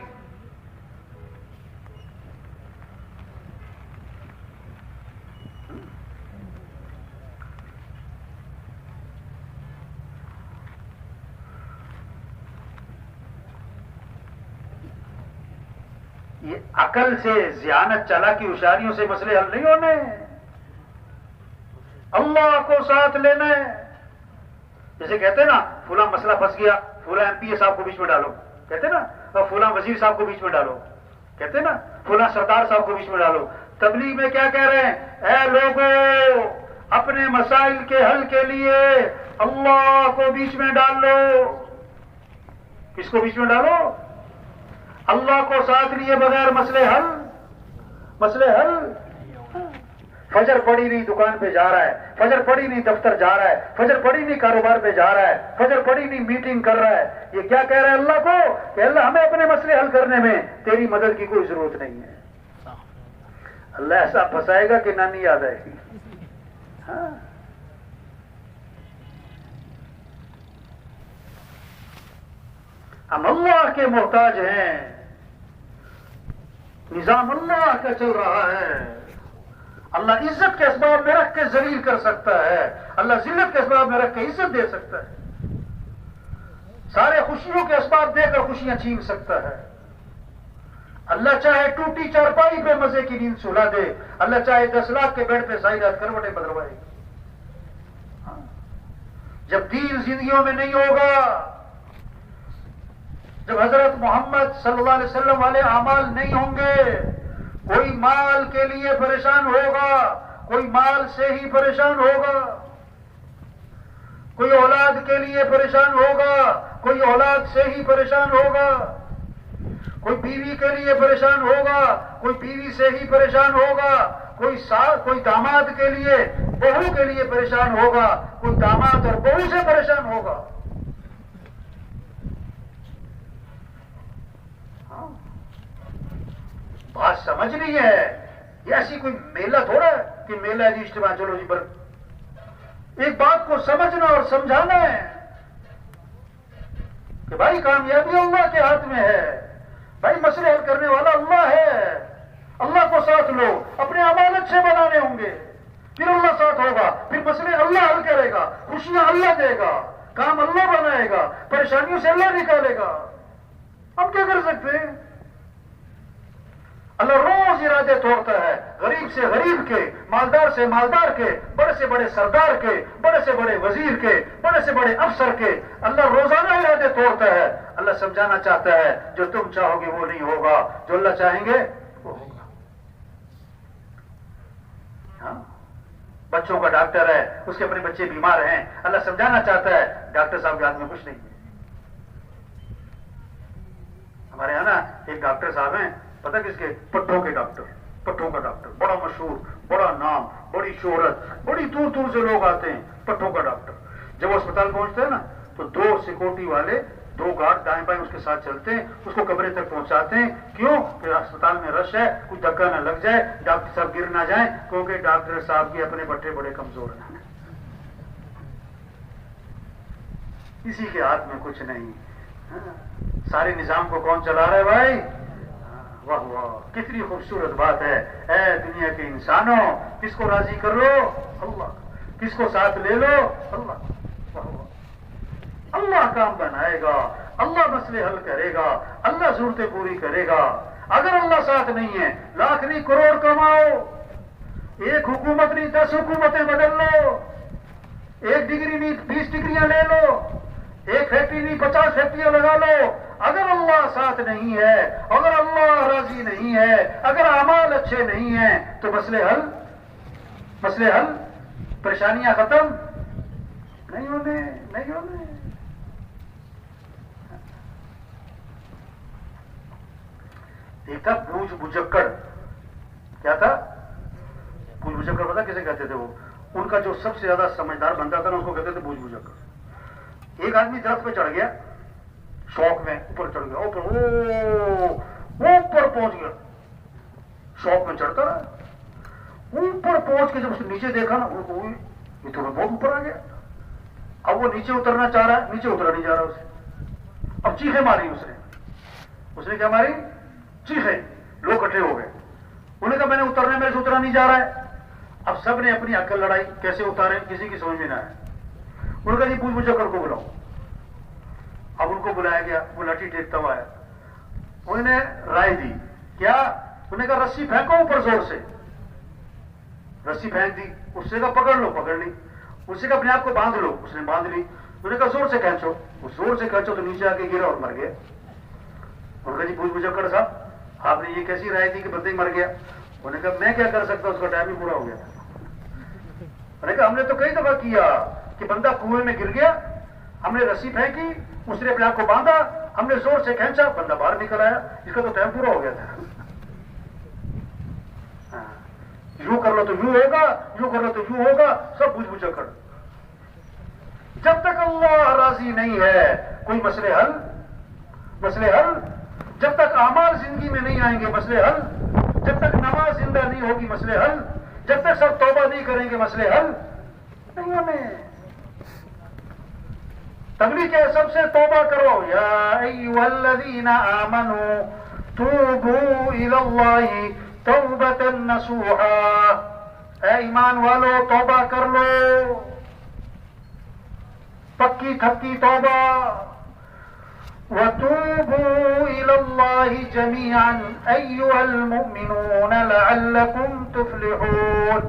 [SPEAKER 1] یہ عقل سے، ذہانت، چالاکی، ہوشیاریوں سے مسئلے حل نہیں ہونے، اللہ کو ساتھ لینا ہے۔ جیسے کہتے ہیں نا فلاں مسئلہ پھنس گیا، فلاں ایم پی اے صاحب کو بیچ میں ڈالو، کہتے ہیں نا، اور فلاں وزیر صاحب کو بیچ میں ڈالو، کہتے ہیں نا فلاں سردار صاحب کو بیچ میں ڈالو۔ تبلیغ میں کیا کہہ رہے ہیں؟ اے لوگوں، اپنے مسائل کے حل کے لیے اللہ کو بیچ میں ڈال لو۔ کس کو بیچ میں ڈالو؟ اللہ کو ساتھ لیے بغیر مسئلے حل، مسئلے حل۔ فجر پڑی نہیں دکان پہ جا رہا ہے، فجر پڑی نہیں دفتر جا رہا ہے، فجر پڑی نہیں کاروبار پہ جا رہا ہے، فجر پڑی نہیں میٹنگ کر رہا ہے، یہ کیا کہہ رہا ہے اللہ کو کہ اللہ ہمیں اپنے مسئلے حل کرنے میں تیری مدد کی کوئی ضرورت نہیں ہے۔ اللہ ایسا پھنسائے گا کہ نانی یاد آئے گی۔ ہاں، ہم اللہ کے محتاج ہیں، نظام اللہ کا چل رہا ہے۔ اللہ عزت کے اسباب میں رکھ کے ذلیل کر سکتا ہے، اللہ ذلت کے اسباب میں رکھ کے عزت دے سکتا ہے، سارے خوشیوں کے اسباب دے کر خوشیاں چھین سکتا ہے۔ اللہ چاہے ٹوٹی چارپائی پہ مزے کی نیند سلا دے، اللہ چاہے 10 لاکھ کے بیڈ پہ ساری رات کروٹیں بدلوائے گی۔ جب دین زندگیوں میں نہیں ہوگا، جب حضرت محمد صلی اللہ علیہ وسلم والے اعمال نہیں ہوں گے، کوئی مال کے لیے پریشان ہوگا، کوئی مال سے ہی پریشان ہوگا، کوئی اولاد کے لیے پریشان ہوگا، کوئی اولاد سے ہی پریشان ہوگا، کوئی بیوی کے لیے پریشان ہوگا، کوئی بیوی سے ہی پریشان ہوگا، کوئی داماد کے لیے، بہو کے لیے پریشان ہوگا، کوئی داماد اور بہو سے پریشان ہوگا۔ بات سمجھ نہیں ہے، یہ ایسی کوئی میلہ تھوڑا ہے کہ میلہ ہے جی اجتماع چلو جی، ایک بات کو سمجھنا اور سمجھانا ہے کہ بھائی کامیابی اللہ کے ہاتھ میں ہے، بھائی مسئلے حل کرنے والا اللہ ہے، اللہ کو ساتھ لو، اپنے اعمال اچھے بنانے ہوں گے، پھر اللہ ساتھ ہوگا، پھر مسئلے اللہ حل کرے گا، خوشیاں اللہ دے گا، کام اللہ بنائے گا، پریشانیوں سے اللہ نکالے گا۔ ہم کیا کر سکتے ہیں؟ اللہ روز ارادے توڑتا ہے، غریب سے غریب کے، مالدار سے مالدار کے، بڑے سے بڑے سردار کے، بڑے سے بڑے وزیر کے، بڑے سے بڑے افسر کے، اللہ روزانہ ارادے توڑتا ہے۔ اللہ سمجھانا چاہتا ہے جو تم چاہو گے وہ نہیں ہوگا، جو اللہ چاہیں گے وہ ہوگا۔ ہاں، بچوں کا ڈاکٹر ہے، اس کے اپنے بچے بیمار ہیں، اللہ سمجھانا چاہتا ہے ڈاکٹر صاحب کے ہاتھ میں کچھ نہیں ہے۔ ہمارے یہاں نا ایک ڈاکٹر صاحب ہیں، پتہ کس کے؟ پٹھوں کے ڈاکٹر، پٹھوں کا ڈاکٹر، بڑا مشہور، بڑا نام، بڑی شہرت، بڑی دور دور سے لوگ آتے ہیں، پٹھوں کا ڈاکٹر۔ جب وہ اسپتال پہنچتے ہیں نا تو 2 سیکورٹی والے، 2 گارڈ دائیں بائیں اس کے ساتھ چلتے ہیں، اس کو کمرے تک پہنچاتے ہیں۔ کیوں؟ کہ اسپتال میں رش ہے، کوئی دھکا نہ لگ جائے، ڈاکٹر صاحب گر نہ جائیں، کیونکہ ڈاکٹر صاحب کے اپنے بٹھے بڑے کمزور ہیں۔ کسی کے ہاتھ میں کچھ نہیں. سارے نظام کو کون چلا رہا ہے بھائی؟ واہ واہ، کتنی خوبصورت بات ہے. اے دنیا کے انسانوں، کس کو راضی کر لو؟ اللہ. کس کو ساتھ لے لو؟ اللہ. واہ واہ. اللہ کام بنائے گا، اللہ مسئلے حل کرے گا، اللہ ضرورتیں پوری کرے گا. اگر اللہ ساتھ نہیں ہے، لاکھ نہیں کروڑ کماؤ، ایک حکومت نہیں 10 حکومتیں بدل لو، 1 ڈگری نہیں 20 ڈگریاں لے لو، 1 فیکٹری نہیں 50 فیکٹریاں لگا لو، اگر اللہ ساتھ نہیں ہے، اگر اللہ راضی نہیں ہے، اگر اعمال اچھے نہیں ہیں، تو مسئلے حل، پریشانیاں ختم نہیں ہونے. ایک تھا بوجھ بجکڑ. کیا تھا؟ بوجھ بجکڑ. پتا کیسے کہتے تھے وہ؟ ان کا جو سب سے زیادہ سمجھدار بنتا تھا نا، اس کو کہتے تھے بوجھ بجکڑ. ایک آدمی درخت پہ چڑھ گیا، شوق میں اوپر چڑھ گیا، اوپر پہنچ گیا، شوق میں چڑھتا رہا. اوپر پہنچ کے جب اس نے نیچے دیکھا نا، یہ تو بہت اوپر آ گیا. اب وہ نیچے اترنا چاہ رہا ہے، نیچے اترا نہیں جا رہا اسے. اب چیخیں ماری اس نے کیا ماری؟ چیخیں. لوگ اکٹھے ہو گئے. انہوں نے کہا میں نے اترنا، میرے سے اترا نہیں جا رہا ہے. اب سب نے اپنی عقل لڑائی، کیسے اتارے، کسی کی سمجھ میں نہ آئے. انہوں نے کہا جی بوجھ بجکڑ کو بلاؤ. اب ان کو بلایا گیا، وہ لاٹھی ٹیکتا ہوا ہے. انہوں نے رائے دی. کیا؟ انہوں نے کہا رسی پھینکو اوپر زور سے. رسی پھینک دی. اس سے کہا پکڑ لو، پکڑ لی. اس سے کہا اپنے آپ کو باندھ لو، اس نے باندھ لی. انہوں نے کہا زور سے کھینچو. وہ زور سے کھینچو تو نیچے آ کے گرا اور مر گیا. انہوں نے کہا جی بوجھ بجکڑ صاحب، آپ نے یہ کیسی رائے دی کہ بندے مر گیا؟ انہوں نے کہا میں کیا کر سکتا، اس کا ٹائم ہی پورا ہو گیا. انہوں نے کہا ہم نے تو کئی دفعہ کیا کہ بندہ کنویں میں گر گیا، ہم نے رسی پھینکی، اس نے اپنے آپ کو باندھا، ہم نے زور سے کھینچا، بندہ باہر نکل آیا، اس کا تو ٹائم پورا ہو گیا تھا. یوں کر لو تو یوں ہوگا، یوں کر لو تو یوں ہوگا، سب بوجھ بجکڑ. جب تک اللہ راضی نہیں ہے کوئی مسئلے حل. جب تک اعمال زندگی میں نہیں آئیں گے مسئلے حل. جب تک نماز زندہ نہیں ہوگی مسئلے حل. جب تک سب توبہ نہیں کریں گے مسئلے حل نہیں ہونے. تبلیغ ہے سب سے توبہ کرو. یا ایھا الذین آمنوا توبوا الی اللہ توبۃ نصوحا. اے ایمان والو توبہ کر لو، پکی تھکی توبہ. وَتُوبُوا إِلَى اللَّهِ جَمِيعًا أَيُّهَا الْمُؤْمِنُونَ لَعَلَّكُمْ تُفْلِحُونَ.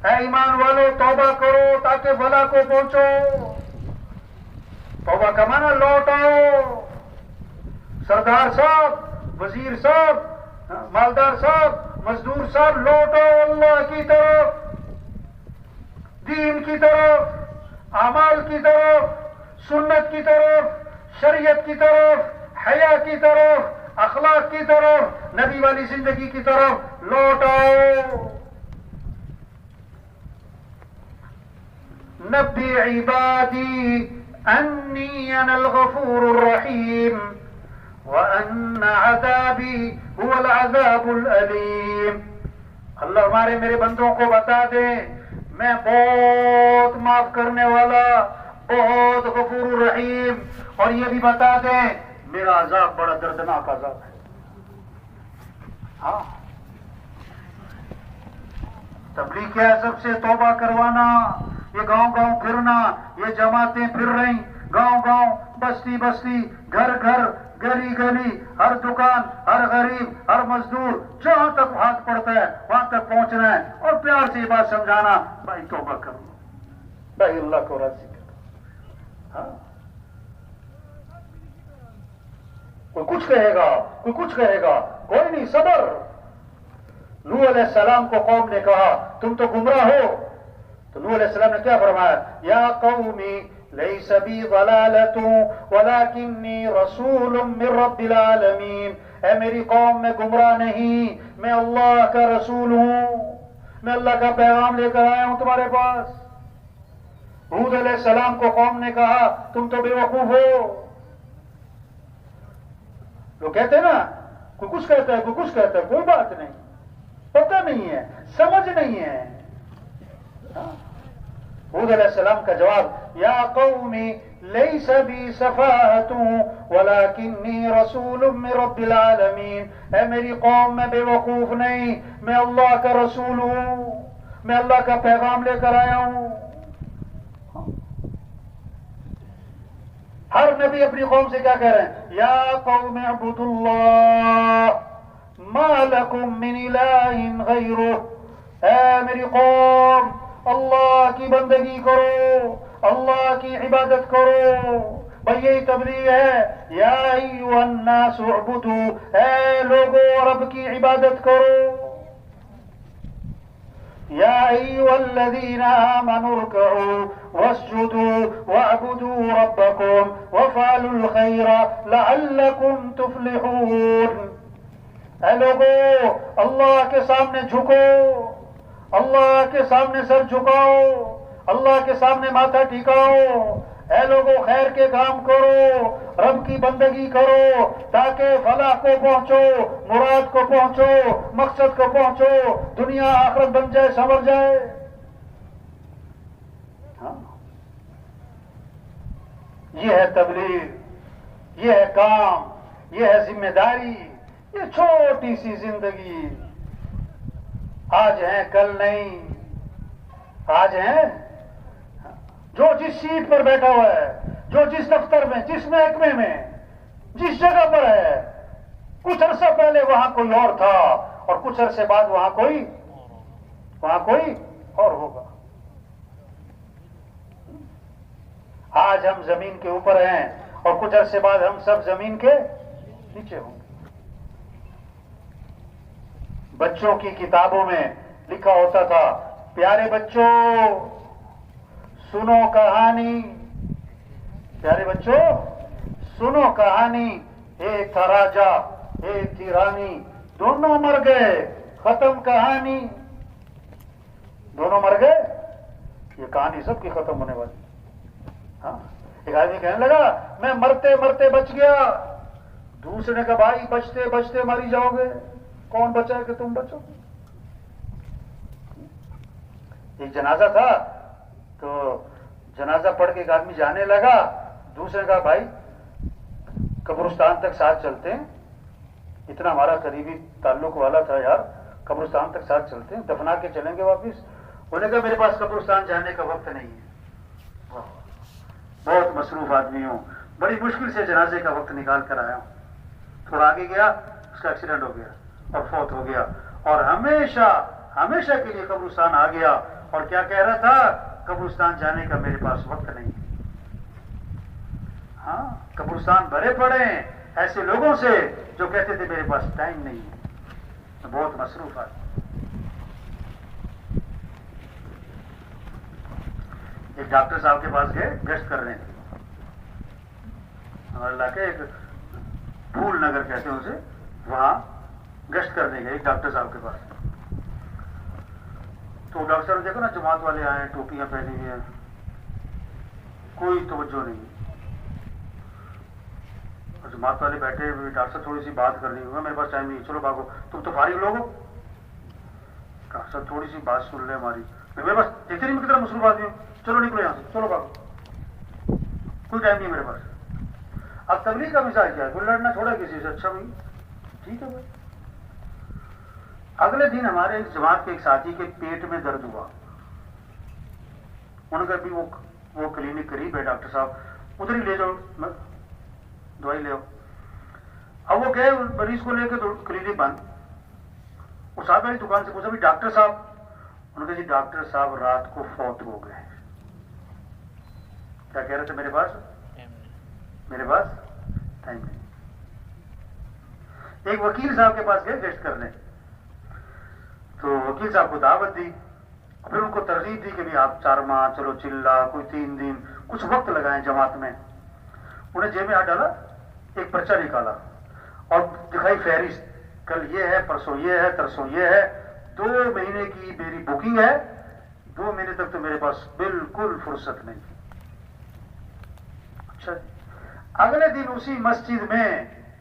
[SPEAKER 1] اے ایمان والو توبہ کرو تاکہ بھلا کو پہنچو. توبہ کا معنی لوٹ آؤ. سردار صاحب، وزیر صاحب، مالدار صاحب، مزدور صاحب، لوٹ آؤ اللہ کی طرف، دین کی طرف، اعمال کی طرف، سنت کی طرف، شریعت کی طرف، حیا کی طرف، اخلاق کی طرف، نبی والی زندگی کی طرف لوٹ آؤ. نبی عبادی انی انا الغفور الرحیم وان عذابی هو العذاب العلیم. اللہ ہمارے میرے بندوں کو بتا دیں میں بہت معاف کرنے والا، بہت غفور الرحیم، اور یہ بھی بتا دیں میرا عذاب بڑا دردناک عذاب ہے. ہاں تبلیغ کیا ہے؟ سب سے توبہ کروانا. یہ گاؤں گاؤں پھرنا، یہ جماعتیں پھر رہی، گاؤں گاؤں، بستی بستی، گھر گھر، گلی گلی، ہر دکان، ہر غریب، ہر مزدور، جہاں تک ہاتھ پڑتا ہے وہاں تک پہنچنا ہے اور پیار سے یہ بات سمجھانا بھائی توبہ کر لو، بھائی اللہ کو راضی کر. ہاں کوئی کچھ کہے گا، کوئی کچھ کہے گا، کوئی نہیں، صبر. نوح علیہ السلام کو قوم نے کہا تم تو گمراہ ہو، تو نوح علیہ السلام نے کیا فرمایا؟ یا قومی لیس بی ضلالۃ ولکنی رسول من رب العالمین. اے میری قوم میں گمراہ نہیں، میں اللہ کا رسول ہوں، میں اللہ کا پیغام لے کر آیا ہوں تمہارے پاس. ہود علیہ السلام کو قوم نے کہا تم تو بے وقوف ہو. لوگ کہتے ہیں نا کوئی کچھ کہتا ہے، کوئی کچھ کہتا ہے، کوئی بات نہیں، پتہ نہیں ہے، سمجھ نہیں ہے. ہود علیہ السلام کا جواب یا قومی لیس بی سفاہۃ ولکنی رسول من رب العالمین، اے میری قوم میں بے وقوف نہیں، میں اللہ کا رسول ہوں، میں اللہ کا پیغام لے کر آیا ہوں۔ ہر نبی اپنی قوم سے کیا کہہ رہے ہیں؟ یا قوم اعبدوا اللہ ما لکم من الہ غیرہ، اے میری قوم اللہ کی بندگی کرو، اللہ کی عبادت کرو۔ بھئی یہی تبلیغ ہے، یا ایھا الناس اعبدوا، اے لوگو رب کی عبادت کرو۔ یا ایھا الذین آمنوا ارکعوا واسجدوا واعبدوا ربکم وافعلوا الخیر لعلکم تفلحون۔ اے لوگو اللہ کے سامنے جھکو، اللہ کے سامنے سر جھکاؤ، اللہ کے سامنے ماتھا ٹھکاؤ۔ اے لوگو خیر کے کام کرو، رب کی بندگی کرو، تاکہ فلاح کو پہنچو، مراد کو پہنچو، مقصد کو پہنچو، دنیا آخرت بن جائے، سنور جائے۔ ہاں، یہ ہے تبلیغ، یہ ہے کام، یہ ہے ذمہ داری، یہ چھوٹی سی زندگی۔ آج ہیں کل نہیں، آج ہیں جو جس سیٹ پر بیٹھا ہوا ہے، جو جس دفتر میں، جس محکمے میں، جس جگہ پر ہے، کچھ عرصہ پہلے وہاں کوئی اور تھا اور کچھ عرصے بعد وہاں کوئی اور ہوگا۔ آج ہم زمین کے اوپر ہیں اور کچھ عرصے بعد ہم سب زمین کے نیچے ہوں گے۔ بچوں کی کتابوں میں لکھا ہوتا تھا، پیارے بچوں سنو کہانی، پیارے بچوں سنو کہانی، ایک تھا راجا ایک تھی رانی، دونوں مر گئے، ختم کہانی۔ دونوں مر گئے، یہ کہانی سب کی ختم ہونے والی۔ ہاں، ایک آدمی کہنے لگا میں مرتے مرتے بچ گیا، دوسرے نے کہا بھائی بچتے بچتے ماری جاؤ گے، کون بچا ہے کہ تم بچو؟ ایک جنازہ تھا تو جنازہ پڑھ کے ایک آدمی جانے لگا، دوسرے نے کہا بھائی قبرستان تک ساتھ چلتے ہیں، اتنا ہمارا قریبی تعلق والا تھا یار، قبرستان تک ساتھ چلتے ہیں، دفنا کے چلیں گے واپس۔ انہوں نے کہا میرے پاس قبرستان جانے کا وقت نہیں ہے، بہت مصروف آدمی ہوں، بڑی مشکل سے جنازے کا وقت نکال کر آیا ہوں۔ تھوڑا آگے گیا، اس کا ایکسیڈنٹ ہو گیا اور فوت ہو گیا، اور ہمیشہ ہمیشہ کے لیے قبرستان آ گیا، اور کیا کہہ رہا تھا؟ قبرستان جانے کا میرے پاس وقت نہیں۔ ہاں، قبرستان بھرے پڑے ہیں ایسے لوگوں سے جو کہتے تھے میرے پاس ٹائم نہیں ہے، بہت مصروف آدمی۔ ایک ڈاکٹر صاحب کے پاس گئے گشت کرنے، ہمارے علاقے ایک پھول نگر کہتے ہیں اسے، وہاں گشت کرنے گئے ایک ڈاکٹر صاحب کے پاس۔ تو ڈاکٹر صاحب دیکھو نا، جماعت والے آئے ہیں، ٹوپیاں پہنی ہوئی ہیں، کوئی توجہ نہیں۔ اور جماعت والے بیٹھے ہوئے، ڈاکٹر صاحب تھوڑی سی بات کرنی ہوگا، میرے پاس ٹائم نہیں، چلو بھاگو، تم تو فارغ لوگ ہو، ڈاکٹر صاحب تھوڑی سی بات سن لیں ہماری، میرے پاس دیکھتے نہیں میں کتنا مصروف آدمی ہوں، چلو نکلو یہاں سے، چلو بھاگو، کوئی ٹائم نہیں میرے پاس۔ اب تبلیغ کا مزاج کیا ہے؟ کوئی لڑنا چھوڑا کسی سے، اچھا بھائی ٹھیک ہے بھائی۔ اگلے دن ہمارے اس جماعت کے ایک ساتھی کے پیٹ میں درد ہوا، انہوں نے کہا بھی وہ کلینک قریب ہے ڈاکٹر صاحب، ادھر ہی لے جاؤ، دوائی لے آؤ۔ اب وہ گئے مریض کو لے کے، تو کلینک بند۔ وہ صاحب والی دکان سے پوچھا بھی ڈاکٹر صاحب؟ انہوں نے کہا جی ڈاکٹر صاحب رات کو فوت ہو گئے۔ کیا کہہ رہے تھے؟ میرے پاس ٹائم نہیں۔ ایک وکیل صاحب کے پاس گئے گشت کرنے، تو وکیل صاحب کو دعوت دی، پھر ان کو ترغیب دی کہ بھی آپ 4 ماہ، چلو چلہ، کوئی 3 دن، کچھ وقت لگائیں جماعت میں۔ انہیں جیب میں ہاتھ ڈالا، ایک پرچہ نکالا اور دکھائی فہرست، کل یہ ہے، پرسوں یہ ہے، ترسوں یہ ہے، 2 مہینے کی میری بکنگ ہے، 2 مہینے تک تو میرے پاس بالکل فرصت نہیں۔ اچھا، اگلے دن اسی مسجد میں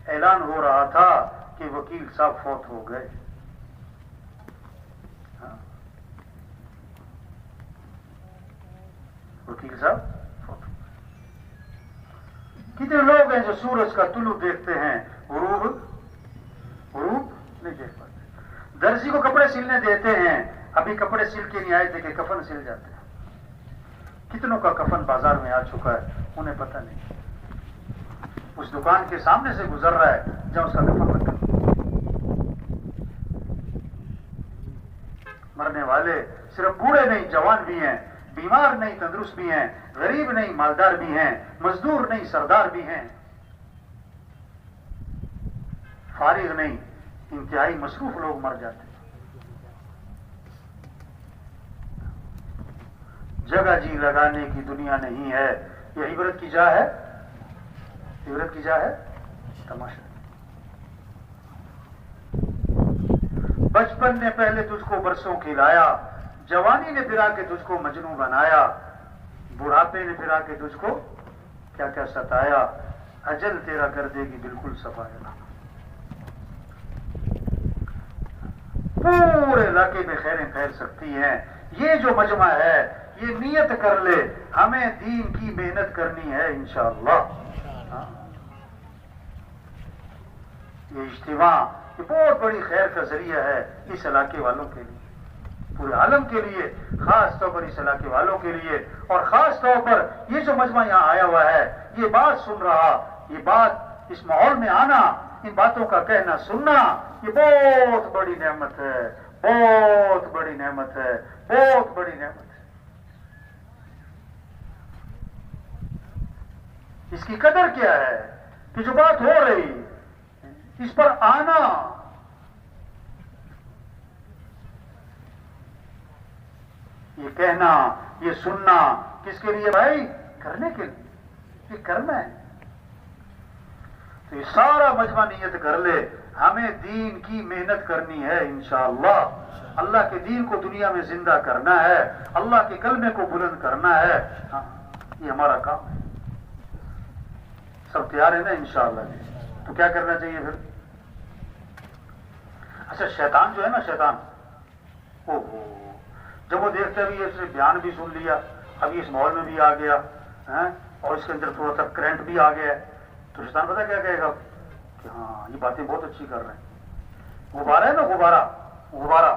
[SPEAKER 1] اعلان ہو رہا تھا کہ وکیل صاحب فوت ہو گئے۔ وکیل صاحب فوت ہو گئے۔ کتنے لوگ ہیں جو سورج کا طلوع دیکھتے ہیں، غروب نہیں دیکھ پاتے. درزی کو کپڑے سلنے دیتے ہیں، ابھی کپڑے سل کے نہیں آئے تھے کہ کفن سل جاتے ہیں. کتنوں کا کفن بازار میں آ چکا ہے، انہیں پتہ نہیں. اس دکان کے سامنے سے گزر رہا ہے جہاں اس کا کفن رکھا. مرنے والے صرف بوڑھے نہیں، جوان بھی ہیں، بیمار نہیں، تندرست بھی ہیں، غریب نہیں، مالدار بھی ہیں، مزدور نہیں، سردار بھی ہیں، فارغ نہیں، انتہائی مصروف لوگ مر جاتے ہیں. جگہ جی لگانے کی دنیا نہیں ہے. یہ عبرت کی جا ہے، عبرت کی جا ہے تماشا. بچپن نے پہلے تجھ کو برسوں کھلایا، جوانی نے پھرا کے تجھ کو مجنوں بنایا، بڑھاپے نے پھرا کے تجھ کو کیا کیا ستایا، اجل تیرا کر دے گی بالکل صفایا. پورے علاقے میں خیریں پھیل سکتی ہیں. یہ جو مجمع ہے یہ نیت کر لے ہمیں دین کی محنت کرنی ہے انشاءاللہ. یہ اجتماع یہ بہت بڑی خیر کا ذریعہ ہے اس علاقے والوں کے لیے، پورے عالم کے لیے، خاص طور پر اس علاقے والوں کے لیے. اور خاص طور پر یہ جو مجمع یہاں آیا ہوا ہے، یہ بات سن رہا، یہ بات اس ماحول میں آنا، ان باتوں کا کہنا سننا، یہ بہت بڑی نعمت ہے، بہت بڑی نعمت ہے، بہت بڑی نعمت ہے. اس کی قدر کیا ہے کہ جو بات ہو رہی اس پر آنا. یہ کہنا، یہ سننا کس کے لیے بھائی؟ کرنے کے لیے. یہ کرنا ہے. تو یہ سارا مجمع نیت کر لے ہمیں دین کی محنت کرنی ہے انشاءاللہ. اللہ کے دین کو دنیا میں زندہ کرنا ہے، اللہ کے کلمے کو بلند کرنا ہے. ہاں یہ ہمارا کام ہے. سب تیار ہے نا انشاءاللہ جی؟ تو کیا کرنا چاہیے پھر؟ اچھا شیطان جو ہے نا، شیطان جب وہ دیکھتے بھی اس نے بیان بھی سن لیا، ابھی اس ماحول میں بھی آ گیا اور اس کے اندر تھوڑا سا کرنٹ بھی آ گیا ہے، تو شیطان پتہ کیا کہے گا کہ ہاں یہ باتیں بہت اچھی کر رہے ہیں. غبارہ ہے نا، غبارہ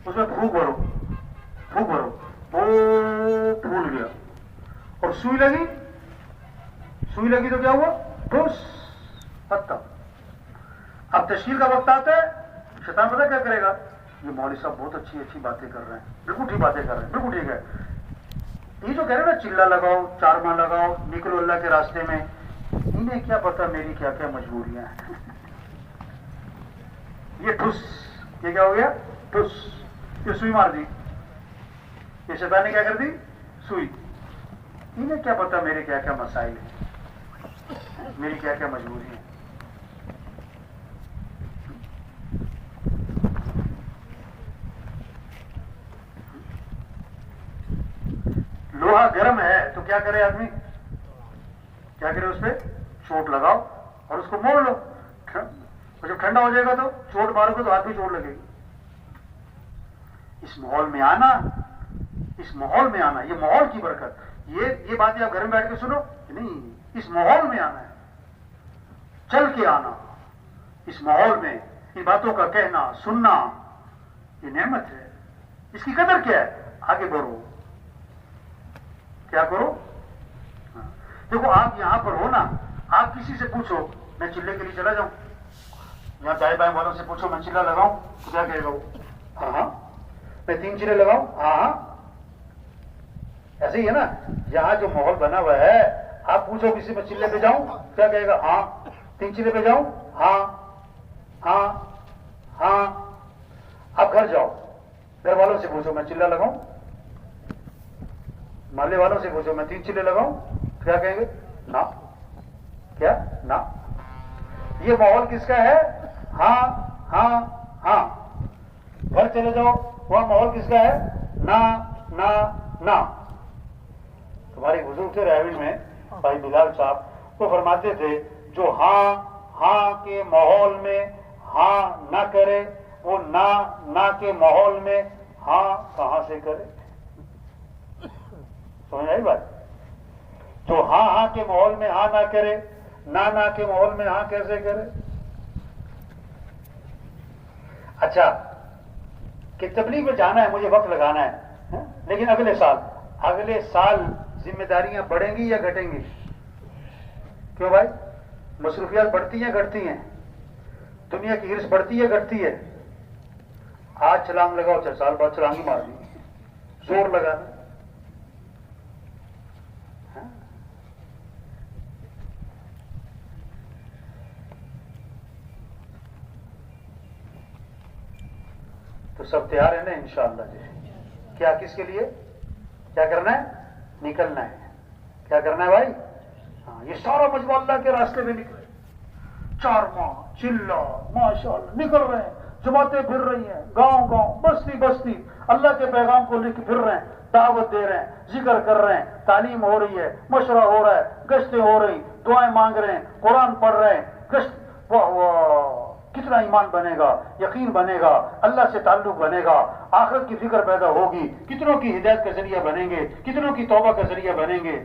[SPEAKER 1] اس میں پھونک بھرو، وہ پھول گیا. اور سوئی لگی تو کیا ہوا؟ ٹھوس پتہ. اب تشکیل کا وقت آتا ہے، شیطان پتہ کیا کرے گا؟ یہ مولوی صاحب بہت اچھی باتیں کر رہے ہیں، بالکل ٹھیک باتیں کر رہے ہیں، بالکل ٹھیک ہے. یہ جو کہہ رہے ہیں نا چلا لگاؤ، چارما لگاؤ، نکلو اللہ کے راستے میں، انہیں کیا پتا میری کیا کیا مجبوریاں ہیں. یہ ٹھس، یہ کیا ہو گیا؟ ٹھس. یہ سوئی مار دی، یہ شیطان نے کیا کر دی؟ سوئی. انہیں کیا پتا میرے کیا کیا مسائل ہیں، میری کیا کیا مجبوری ہیں. لوہا گرم ہے تو کیا کرے آدمی؟ کیا کرے؟ اس پہ چوٹ لگاؤ اور اس کو موڑ لو. اور جب ٹھنڈا ہو جائے گا تو چوٹ مارو گے تو ہاتھ بھی چوٹ لگے گی. اس ماحول میں آنا، یہ ماحول کی برکت. یہ باتیں آپ گھر میں بیٹھ کے سنو نہیں، اس ماحول میں آنا ہے، چل کے آنا. اس ماحول میں ان باتوں کا کہنا سننا یہ نعمت ہے. اس کی قدر کیا ہے؟ آگے بڑھو. کیا کرو؟ دیکھو آپ یہاں پر ہو نا، آپ کسی سے پوچھو میں چلے کے لیے چلا جاؤں، یہاں دائیں بائیں والوں سے پوچھو میں چلا لگاؤں تو کیا کہے گا وہ؟ ہاں میں 3 چلے لگاؤں. ہاں ایسے ہی ہے نا. یہاں جو ماحول بنا ہوا ہے، آپ پوچھو کسی میں چلے پہ جاؤں کیا کہے گا؟ ہاں. 3 چلے پہ جاؤں؟ ہاں. آپ گھر جاؤ، گھر والوں سے پوچھو میں چلا لگاؤں، محلے والوں سے پوچھو میں 3 چلے لگاؤں، کیا کہیں گے؟ نہ. کیا؟ نہ. یہ ماحول کس کا ہے؟ ہاں. گھر چلے جاؤ، وہاں ماحول کس کا ہے؟ نہ. تمہاری بزرگ تھے راوی میں بھائی بلال صاحب، وہ فرماتے تھے جو ہاں کے ماحول میں ہاں نہ کرے، وہ نہ کے ماحول میں ہاں کہاں سے کرے. سمجھ آئی بات؟ تو ہاں ہاں کے ماحول میں ہاں نہ کرے، نہ کے ماحول میں ہاں کیسے کرے؟ اچھا کہ تبلیغ میں جانا ہے، مجھے وقت لگانا ہے، لیکن اگلے سال ذمہ داریاں بڑھیں گی یا گھٹیں گی؟ کیوں بھائی؟ مصروفیات بڑھتی ہیں گھٹتی ہیں؟ دنیا کی ہرس بڑھتی ہے گھٹتی ہے؟ آج چھلانگ لگاؤ 4 سال بعد چھلانگ ہی مار دی، زور لگانا۔ تو سب تیار ہیں نا انشاءاللہ جی؟ کیا کس کے لیے کیا کرنا ہے؟ نکلنا ہے۔ کیا کرنا ہے بھائی؟ ہاں، یہ سارا مجموعہ اللہ کے راستے میں نکلے، 4 ماہ چلا ماشاءاللہ نکل رہے ہیں، جماعتیں پھر رہی ہیں، گاؤں گاؤں بستی بستی اللہ کے پیغام کو لے کے پھر رہے ہیں، دعوت دے رہے ہیں، ذکر کر رہے ہیں، تعلیم ہو رہی ہے، مشورہ ہو رہا ہے، گشتیں ہو رہی، دعائیں مانگ رہے ہیں، قرآن پڑھ رہے ہیں، گشت، واہ واہ کتنا ایمان بنے گا، یقین بنے گا، اللہ سے تعلق بنے گا، آخرت کی فکر پیدا ہوگی، کتنوں کی ہدایت کا ذریعہ بنیں گے، کتنوں کی توبہ کا ذریعہ بنیں گے۔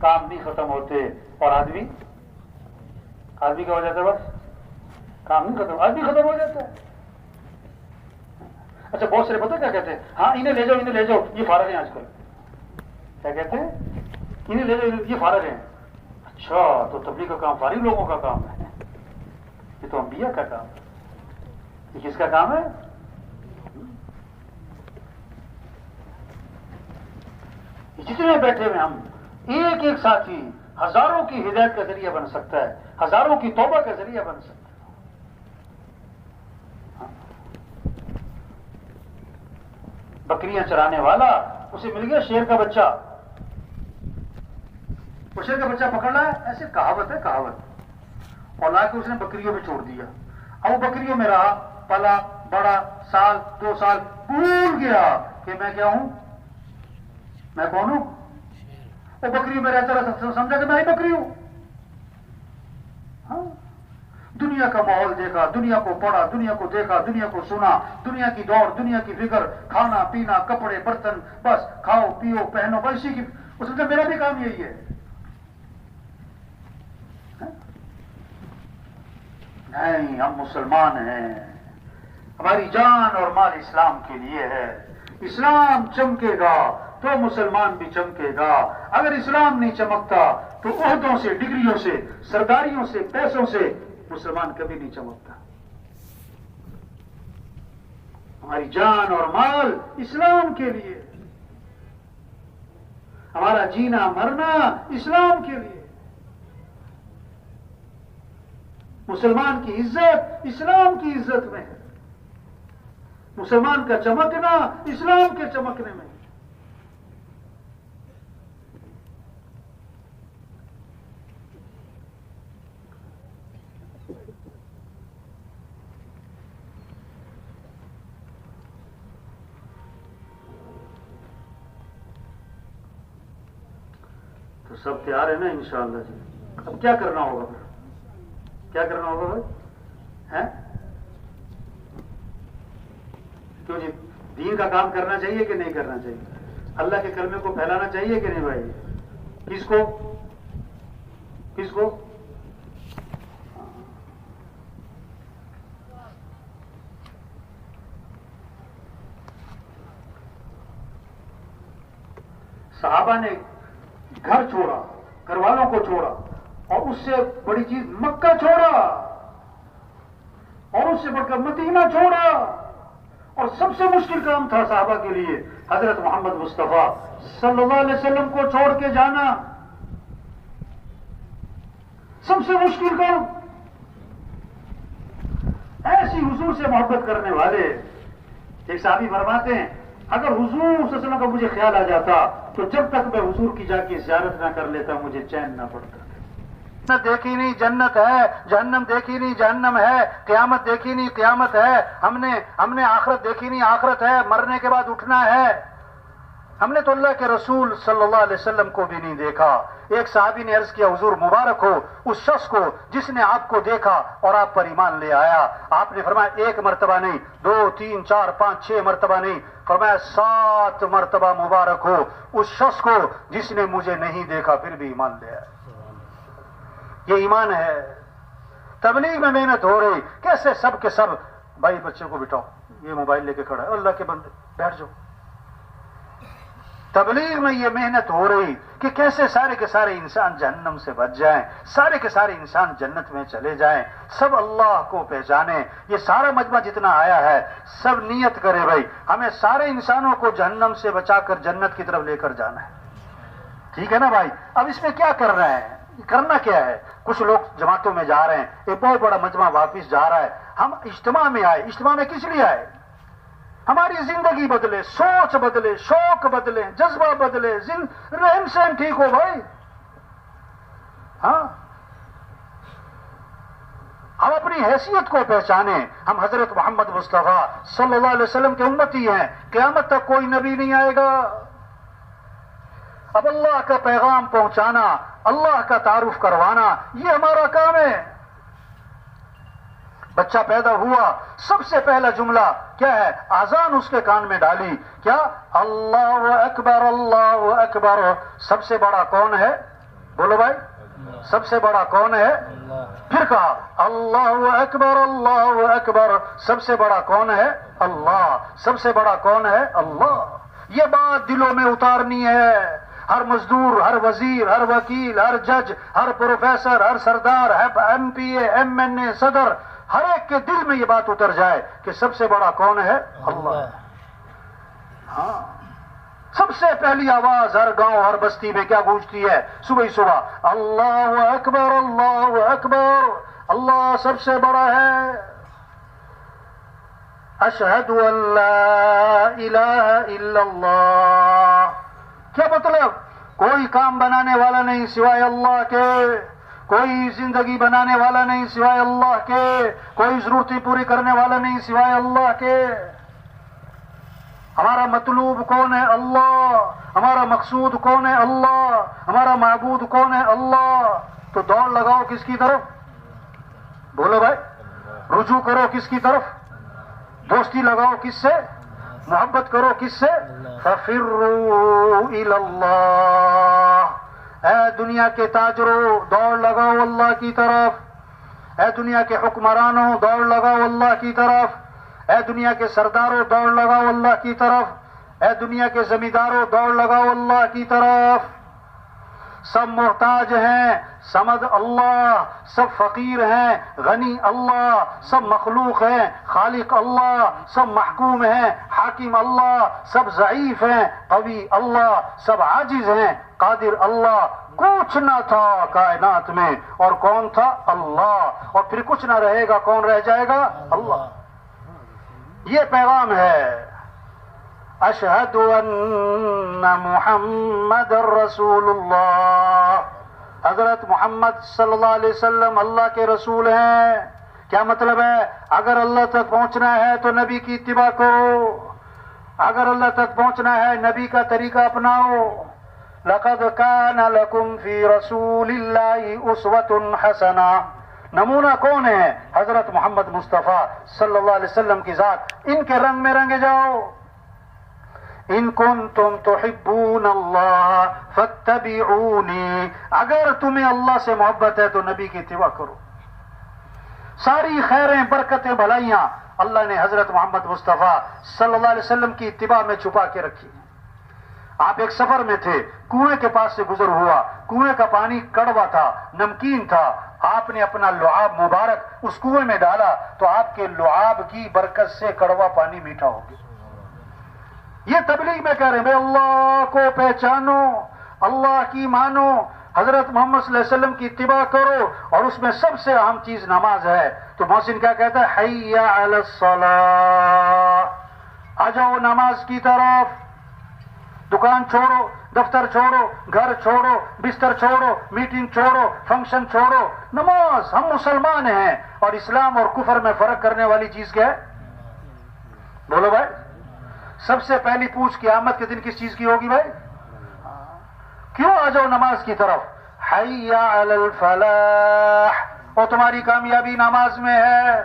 [SPEAKER 1] کام نہیں ختم ہوتے اور آدمی کیا ہو جاتا ہے؟ بس کام نہیں ختم، آدمی ختم ہو جاتا ہے۔ اچھا بہت سارے پتہ کیا کہتے ہیں؟ ہاں انہیں لے جاؤ یہ فارغ ہیں آج کل۔ کیا کہتے ہیں؟ انہیں لے جاؤ یہ فارغ ہیں۔ اچھا تو تبلیغ کا کام فارغ لوگوں کا کام ہے؟ یہ تو انبیاء کا کام ہے۔ یہ کس کا کام ہے؟ جتنے بیٹھے ہوئے ہم ایک ایک ساتھی ہزاروں کی ہدایت کا ذریعہ بن سکتا ہے، ہزاروں کی توبہ کا ذریعہ بن سکتا ہے۔ بکریاں چرانے والا، اسے مل گیا شیر کا بچہ، وہ شیر کا بچہ پکڑنا ہے، ایسے کہاوت ہے کہاوت، اور لا کے اس نے بکریوں میں چھوڑ دیا۔ اب وہ بکریوں میں رہا، پلا بڑا، سال 2 سال، بھول گیا کہ میں کیا ہوں، میں کون ہوں۔ وہ بکریوں میں رہتا رہتا سمجھا کہ میں ہی بکری ہوں۔ ہاں، دنیا کا ماحول دیکھا، دنیا کو پڑھا، دنیا کو دیکھا، دنیا کو سنا، دنیا کی دوڑ، دنیا کی فکر، کھانا پینا، کپڑے برتن، بس کھاؤ پیو پہنو، بس اسی کی، اس نے میرا بھی کام یہی ہے۔ نہیں، ہم مسلمان ہیں، ہماری جان اور مال اسلام کے لیے ہے۔ اسلام چمکے گا تو مسلمان بھی چمکے گا، اگر اسلام نہیں چمکتا تو عہدوں سے، ڈگریوں سے، سرداریوں سے، پیسوں سے مسلمان کبھی نہیں چمکتا۔ ہماری جان اور مال اسلام کے لیے، ہمارا جینا مرنا اسلام کے لیے، مسلمان کی عزت اسلام کی عزت میں ہے، مسلمان کا چمکنا اسلام کے چمکنے میں ہے۔ تو سب تیار ہے نا انشاءاللہ جی؟ اب کیا کرنا ہوگا پھر؟ کیا کرنا ہوگا بھائی؟ ہیں؟ کیوں جی؟ دین کا کام کرنا چاہیے کہ نہیں کرنا چاہیے؟ اللہ کے کلمے کو پھیلانا چاہیے کہ نہیں بھائی؟ کس کو؟ کس کو؟ صحابہ نے گھر چھوڑا، گھر والوں کو چھوڑا، اور اس سے بڑی چیز مکہ چھوڑا، اور اس سے بڑھ کر مدینہ چھوڑا، اور سب سے مشکل کام تھا صحابہ کے لیے حضرت محمد مصطفیٰ صلی اللہ علیہ وسلم کو چھوڑ کے جانا، سب سے مشکل کام۔ ایسی حضور سے محبت کرنے والے، ایک صحابی فرماتے ہیں اگر حضور صلی اللہ علیہ وسلم کا مجھے خیال آ جاتا تو جب تک میں حضور کی جا کے زیارت نہ کر لیتا مجھے چین نہ پڑتا۔ جنت دیکھی نہیں جنت ہے، جہنم دیکھی نہیں جہنم ہے، قیامت دیکھی نہیں قیامت ہے، ہم نے آخرت دیکھی نہیں آخرت ہے، مرنے کے بعد اٹھنا ہے۔ ہم نے تو اللہ کے رسول صلی اللہ علیہ وسلم کو بھی نہیں دیکھا. ایک صحابی نے عرض کیا حضور مبارک ہو اس شخص کو جس نے آپ کو دیکھا اور آپ پر ایمان لے آیا. آپ نے فرمایا 1 مرتبہ نہیں، 2 3 4 5 6 مرتبہ نہیں، فرمایا 7 مرتبہ مبارک ہو اس شخص کو جس نے مجھے نہیں دیکھا پھر بھی ایمان لے آیا. یہ ایمان ہے. تبلیغ میں محنت ہو رہی، کیسے سب کے سب بھائی بچے کو بٹھاؤ، یہ موبائل لے کے کھڑا ہے، اللہ کے بندے بیٹھ جاؤ. تبلیغ میں یہ محنت ہو رہی کہ کیسے سارے کے سارے انسان جہنم سے بچ جائیں، سارے کے سارے انسان جنت میں چلے جائیں، سب اللہ کو پہچانیں. یہ سارا مجمع جتنا آیا ہے سب نیت کرے بھائی ہمیں سارے انسانوں کو جہنم سے بچا کر جنت کی طرف لے کر جانا ہے. ٹھیک ہے نا بھائی؟ اب اس میں کیا کر رہے ہیں؟ کرنا کیا ہے؟ کچھ لوگ جماعتوں میں جا رہے ہیں، ایک بہت بڑا مجمع واپس جا رہا ہے. ہم اجتماع میں آئے، اجتماع میں کس لیے آئے؟ ہماری زندگی بدلے، سوچ بدلے، شوق بدلے، جذبہ بدلے، رہن سہن ٹھیک ہو بھائی. ہاں ہم اپنی حیثیت کو پہچانیں. ہم حضرت محمد مصطفیٰ صلی اللہ علیہ وسلم کے امتی ہیں. قیامت تک کوئی نبی نہیں آئے گا. اب اللہ کا پیغام پہنچانا، اللہ کا تعارف کروانا، یہ ہمارا کام ہے. بچہ پیدا ہوا سب سے پہلا جملہ کیا ہے؟ اذان اس کے کان میں ڈالی، کیا؟ اللہ اکبر اللہ اکبر. سب سے بڑا کون ہے؟ بولو بھائی، سب سے بڑا کون ہے؟ پھر کہا اللہ اکبر اللہ اکبر. سب سے بڑا کون ہے؟ اللہ. سب سے بڑا کون ہے؟ اللہ. یہ بات دلوں میں اتارنی ہے. ہر مزدور، ہر وزیر، ہر وکیل، ہر جج، ہر پروفیسر، ہر سردار، ایم پی اے، ایم این اے، صدر، ہر ایک کے دل میں یہ بات اتر جائے کہ سب سے بڑا کون ہے؟ اللہ. ہاں سب سے پہلی آواز ہر گاؤں ہر بستی میں کیا گونجتی ہے صبح ہی صبح؟ اللہ اکبر اللہ اکبر. اللہ سب سے بڑا ہے. اشہد ان لا الہ الا اللہ. کیا مطلب؟ کوئی کام بنانے والا نہیں سوائے اللہ کے، کوئی زندگی بنانے والا نہیں سوائے اللہ کے، کوئی ضرورتیں پوری کرنے والا نہیں سوائے اللہ کے. ہمارا مطلوب کون ہے؟ اللہ. ہمارا مقصود کون ہے؟ اللہ. ہمارا معبود کون ہے؟ اللہ. تو دوڑ لگاؤ کس کی طرف؟ بولو بھائی. رجوع کرو کس کی طرف؟ دوستی لگاؤ کس سے؟ محبت کرو کس سے؟ فَفِرُّوا إِلَى اللَّهِ. اے دنیا کے تاجروں دوڑ لگاؤ اللہ کی طرف. اے دنیا کے حکمرانوں دوڑ لگاؤ اللہ کی طرف. اے دنیا کے سرداروں دوڑ لگاؤ اللہ کی طرف. اے دنیا کے زمینداروں دوڑ لگاؤ اللہ کی طرف. سب محتاج ہیں، سمد اللہ. سب فقیر ہیں، غنی اللہ. سب مخلوق ہیں، خالق اللہ. سب محکوم ہیں، حاکم اللہ. سب ضعیف ہیں، قوی اللہ. سب عاجز ہیں، قادر اللہ. کچھ نہ تھا کائنات میں اور کون تھا؟ اللہ. اور پھر کچھ نہ رہے گا، کون رہ جائے گا؟ اللہ. یہ پیغام ہے. اشہد ان محمد رسول اللہ. حضرت محمد صلی اللہ علیہ وسلم اللہ کے رسول ہیں. کیا مطلب ہے؟ اگر اللہ تک پہنچنا ہے تو نبی کی اتباع کرو. اگر اللہ تک پہنچنا ہے نبی کا طریقہ اپناؤ. لقد کان لکم فی رسول اللہ اسوۃ حسنہ. نمونہ کون ہے؟ حضرت محمد مصطفیٰ صلی اللہ علیہ وسلم کی ذات. ان کے رنگ میں رنگے جاؤ. ان کنتم تحبون اللہ فاتبعونی. اگر تمہیں اللہ سے محبت ہے تو نبی کی اتباع کرو. ساری خیریں، برکتیں، بھلائیاں اللہ نے حضرت محمد مصطفیٰ صلی اللہ علیہ وسلم کی اتباع میں چھپا کے رکھی. آپ ایک سفر میں تھے، کنویں کے پاس سے گزر ہوا. کنویں کا پانی کڑوا تھا، نمکین تھا. آپ نے اپنا لعاب مبارک اس کنویں میں ڈالا تو آپ کے لعاب کی برکت سے کڑوا پانی میٹھا ہو گیا. یہ تبلیغ میں کہہ رہے ہیں بھائی اللہ کو پہچانو، اللہ کی مانو، حضرت محمد صلی اللہ علیہ وسلم کی اتباع کرو. اور اس میں سب سے اہم چیز نماز ہے. تو محسن کیا کہتا ہے؟ حی علی الصلاۃ. آ جاؤ نماز کی طرف. دکان چھوڑو، دفتر چھوڑو، گھر چھوڑو، بستر چھوڑو، میٹنگ چھوڑو، فنکشن چھوڑو. نماز. ہم مسلمان ہیں اور اسلام اور کفر میں فرق کرنے والی چیز کیا ہے؟ بولو بھائی. سب سے پہلی پوچھ قیامت کے دن کس چیز کی ہوگی بھائی؟ کیوں آ جاؤ نماز کی طرف؟ حی علی الفلاح، اور تمہاری کامیابی نماز میں ہے۔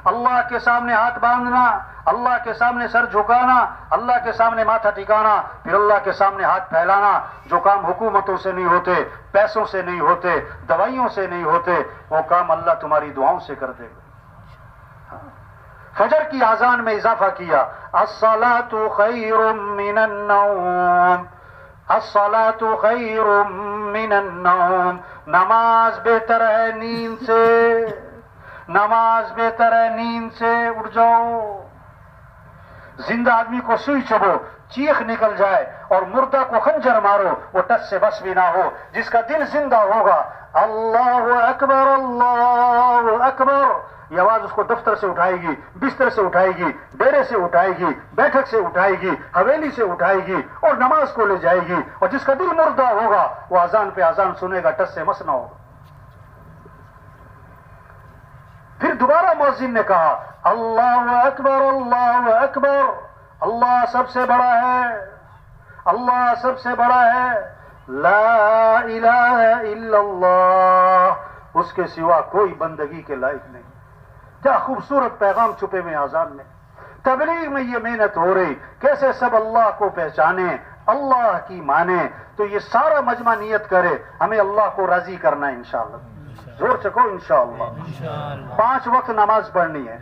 [SPEAKER 1] اللہ کے سامنے ہاتھ باندھنا، اللہ کے سامنے سر جھکانا، اللہ کے سامنے ماتھا ٹکانا، پھر اللہ کے سامنے ہاتھ پھیلانا۔ جو کام حکومتوں سے نہیں ہوتے، پیسوں سے نہیں ہوتے، دوائیوں سے نہیں ہوتے، وہ کام اللہ تمہاری دعاؤں سے کر دے گا۔ فجر کی اذان میں اضافہ کیا، الصلاۃ خیر من النوم، الصلاۃ خیر من النوم، نماز بہتر ہے نیند سے، نماز بہتر ہے نیند سے۔ اٹھ جاؤ۔ زندہ آدمی کو سوئی چبھو، چیخ نکل جائے، اور مردہ کو خنجر مارو، وہ ٹس سے بس بھی نہ ہو۔ جس کا دل زندہ ہوگا، اللہ اکبر اللہ اکبر، یہ آواز اس کو دفتر سے اٹھائے گی، بستر سے اٹھائے گی، ڈیرے سے اٹھائے گی، بیٹھک سے اٹھائے گی، حویلی سے اٹھائے گی، اور نماز کو لے جائے گی۔ اور جس کا دل مردہ ہوگا، وہ اذان پہ اذان سنے گا، ٹس سے مس نہ ہوگا۔ پھر دوبارہ مؤذن نے کہا، اللہ اکبر اللہ اکبر، اللہ سب سے بڑا ہے، اللہ سب سے بڑا ہے، لا الہ الا اللہ، اس کے سوا کوئی بندگی کے لائق نہیں۔ کیا خوبصورت پیغام چھپے ہوئے اذان میں۔ تبلیغ میں یہ محنت ہو رہی، کیسے سب اللہ کو پہچانے، اللہ کی مانے۔ تو یہ سارا مجمع نیت کرے، ہمیں اللہ کو راضی کرنا ہے انشاءاللہ۔ زور سے کہو انشاءاللہ۔ 5 وقت نماز پڑھنی ہے۔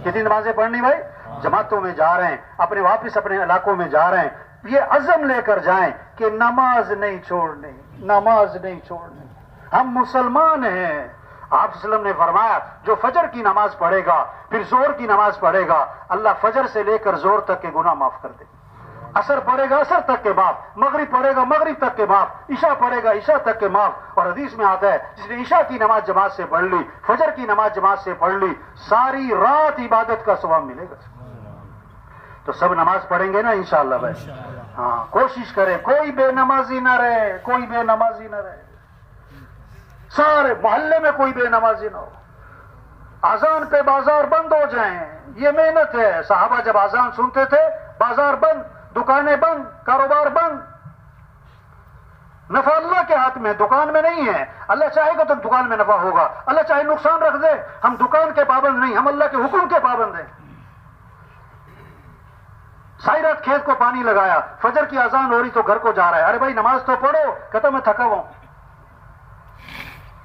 [SPEAKER 1] کتنی نمازیں پڑھنی بھائی؟ جماعتوں میں جا رہے ہیں، اپنے واپس اپنے علاقوں میں جا رہے ہیں، یہ عزم لے کر جائیں کہ نماز نہیں چھوڑنی، نماز نہیں چھوڑنی۔ ہم مسلمان ہیں۔ آپ صلی اللہ علیہ وسلم نے فرمایا، جو فجر کی نماز پڑھے گا، پھر زور کی نماز پڑھے گا، اللہ فجر سے لے کر زور تک کے گناہ معاف کر دے۔ عصر پڑھے گا عصر تک کے معاف، مغرب پڑھے گا مغرب تک کے معاف، عشاء پڑھے گا عشاء تک کے معاف۔ اور حدیث میں آتا ہے، جس نے عشاء کی نماز جماعت سے پڑھ لی، فجر کی نماز جماعت سے پڑھ لی، ساری رات عبادت کا ثواب ملے گا۔ تو سب نماز پڑھیں گے نا انشاءاللہ بھائی؟ ہاں، کوشش کریں کوئی بے نمازی نہ رہے، کوئی بے نمازی نہ رہے، سارے محلے میں کوئی بے نمازی نہ ہو۔ اذان پہ بازار بند ہو جائیں، یہ محنت ہے۔ صحابہ جب اذان سنتے تھے، بازار بند، دکانیں بند، کاروبار بند۔ نفع اللہ کے ہاتھ میں، دکان میں نہیں ہے۔ اللہ چاہے گا تو دکان میں نفع ہوگا، اللہ چاہے نقصان رکھ دے۔ ہم دکان کے پابند نہیں، ہم اللہ کے حکم کے پابند ہیں۔ ساری رات کھیت کو پانی لگایا، فجر کی اذان ہو رہی تو گھر کو جا رہا ہے، ارے بھائی نماز تو پڑھو، کہتا میں تھکا ہوا ہوں۔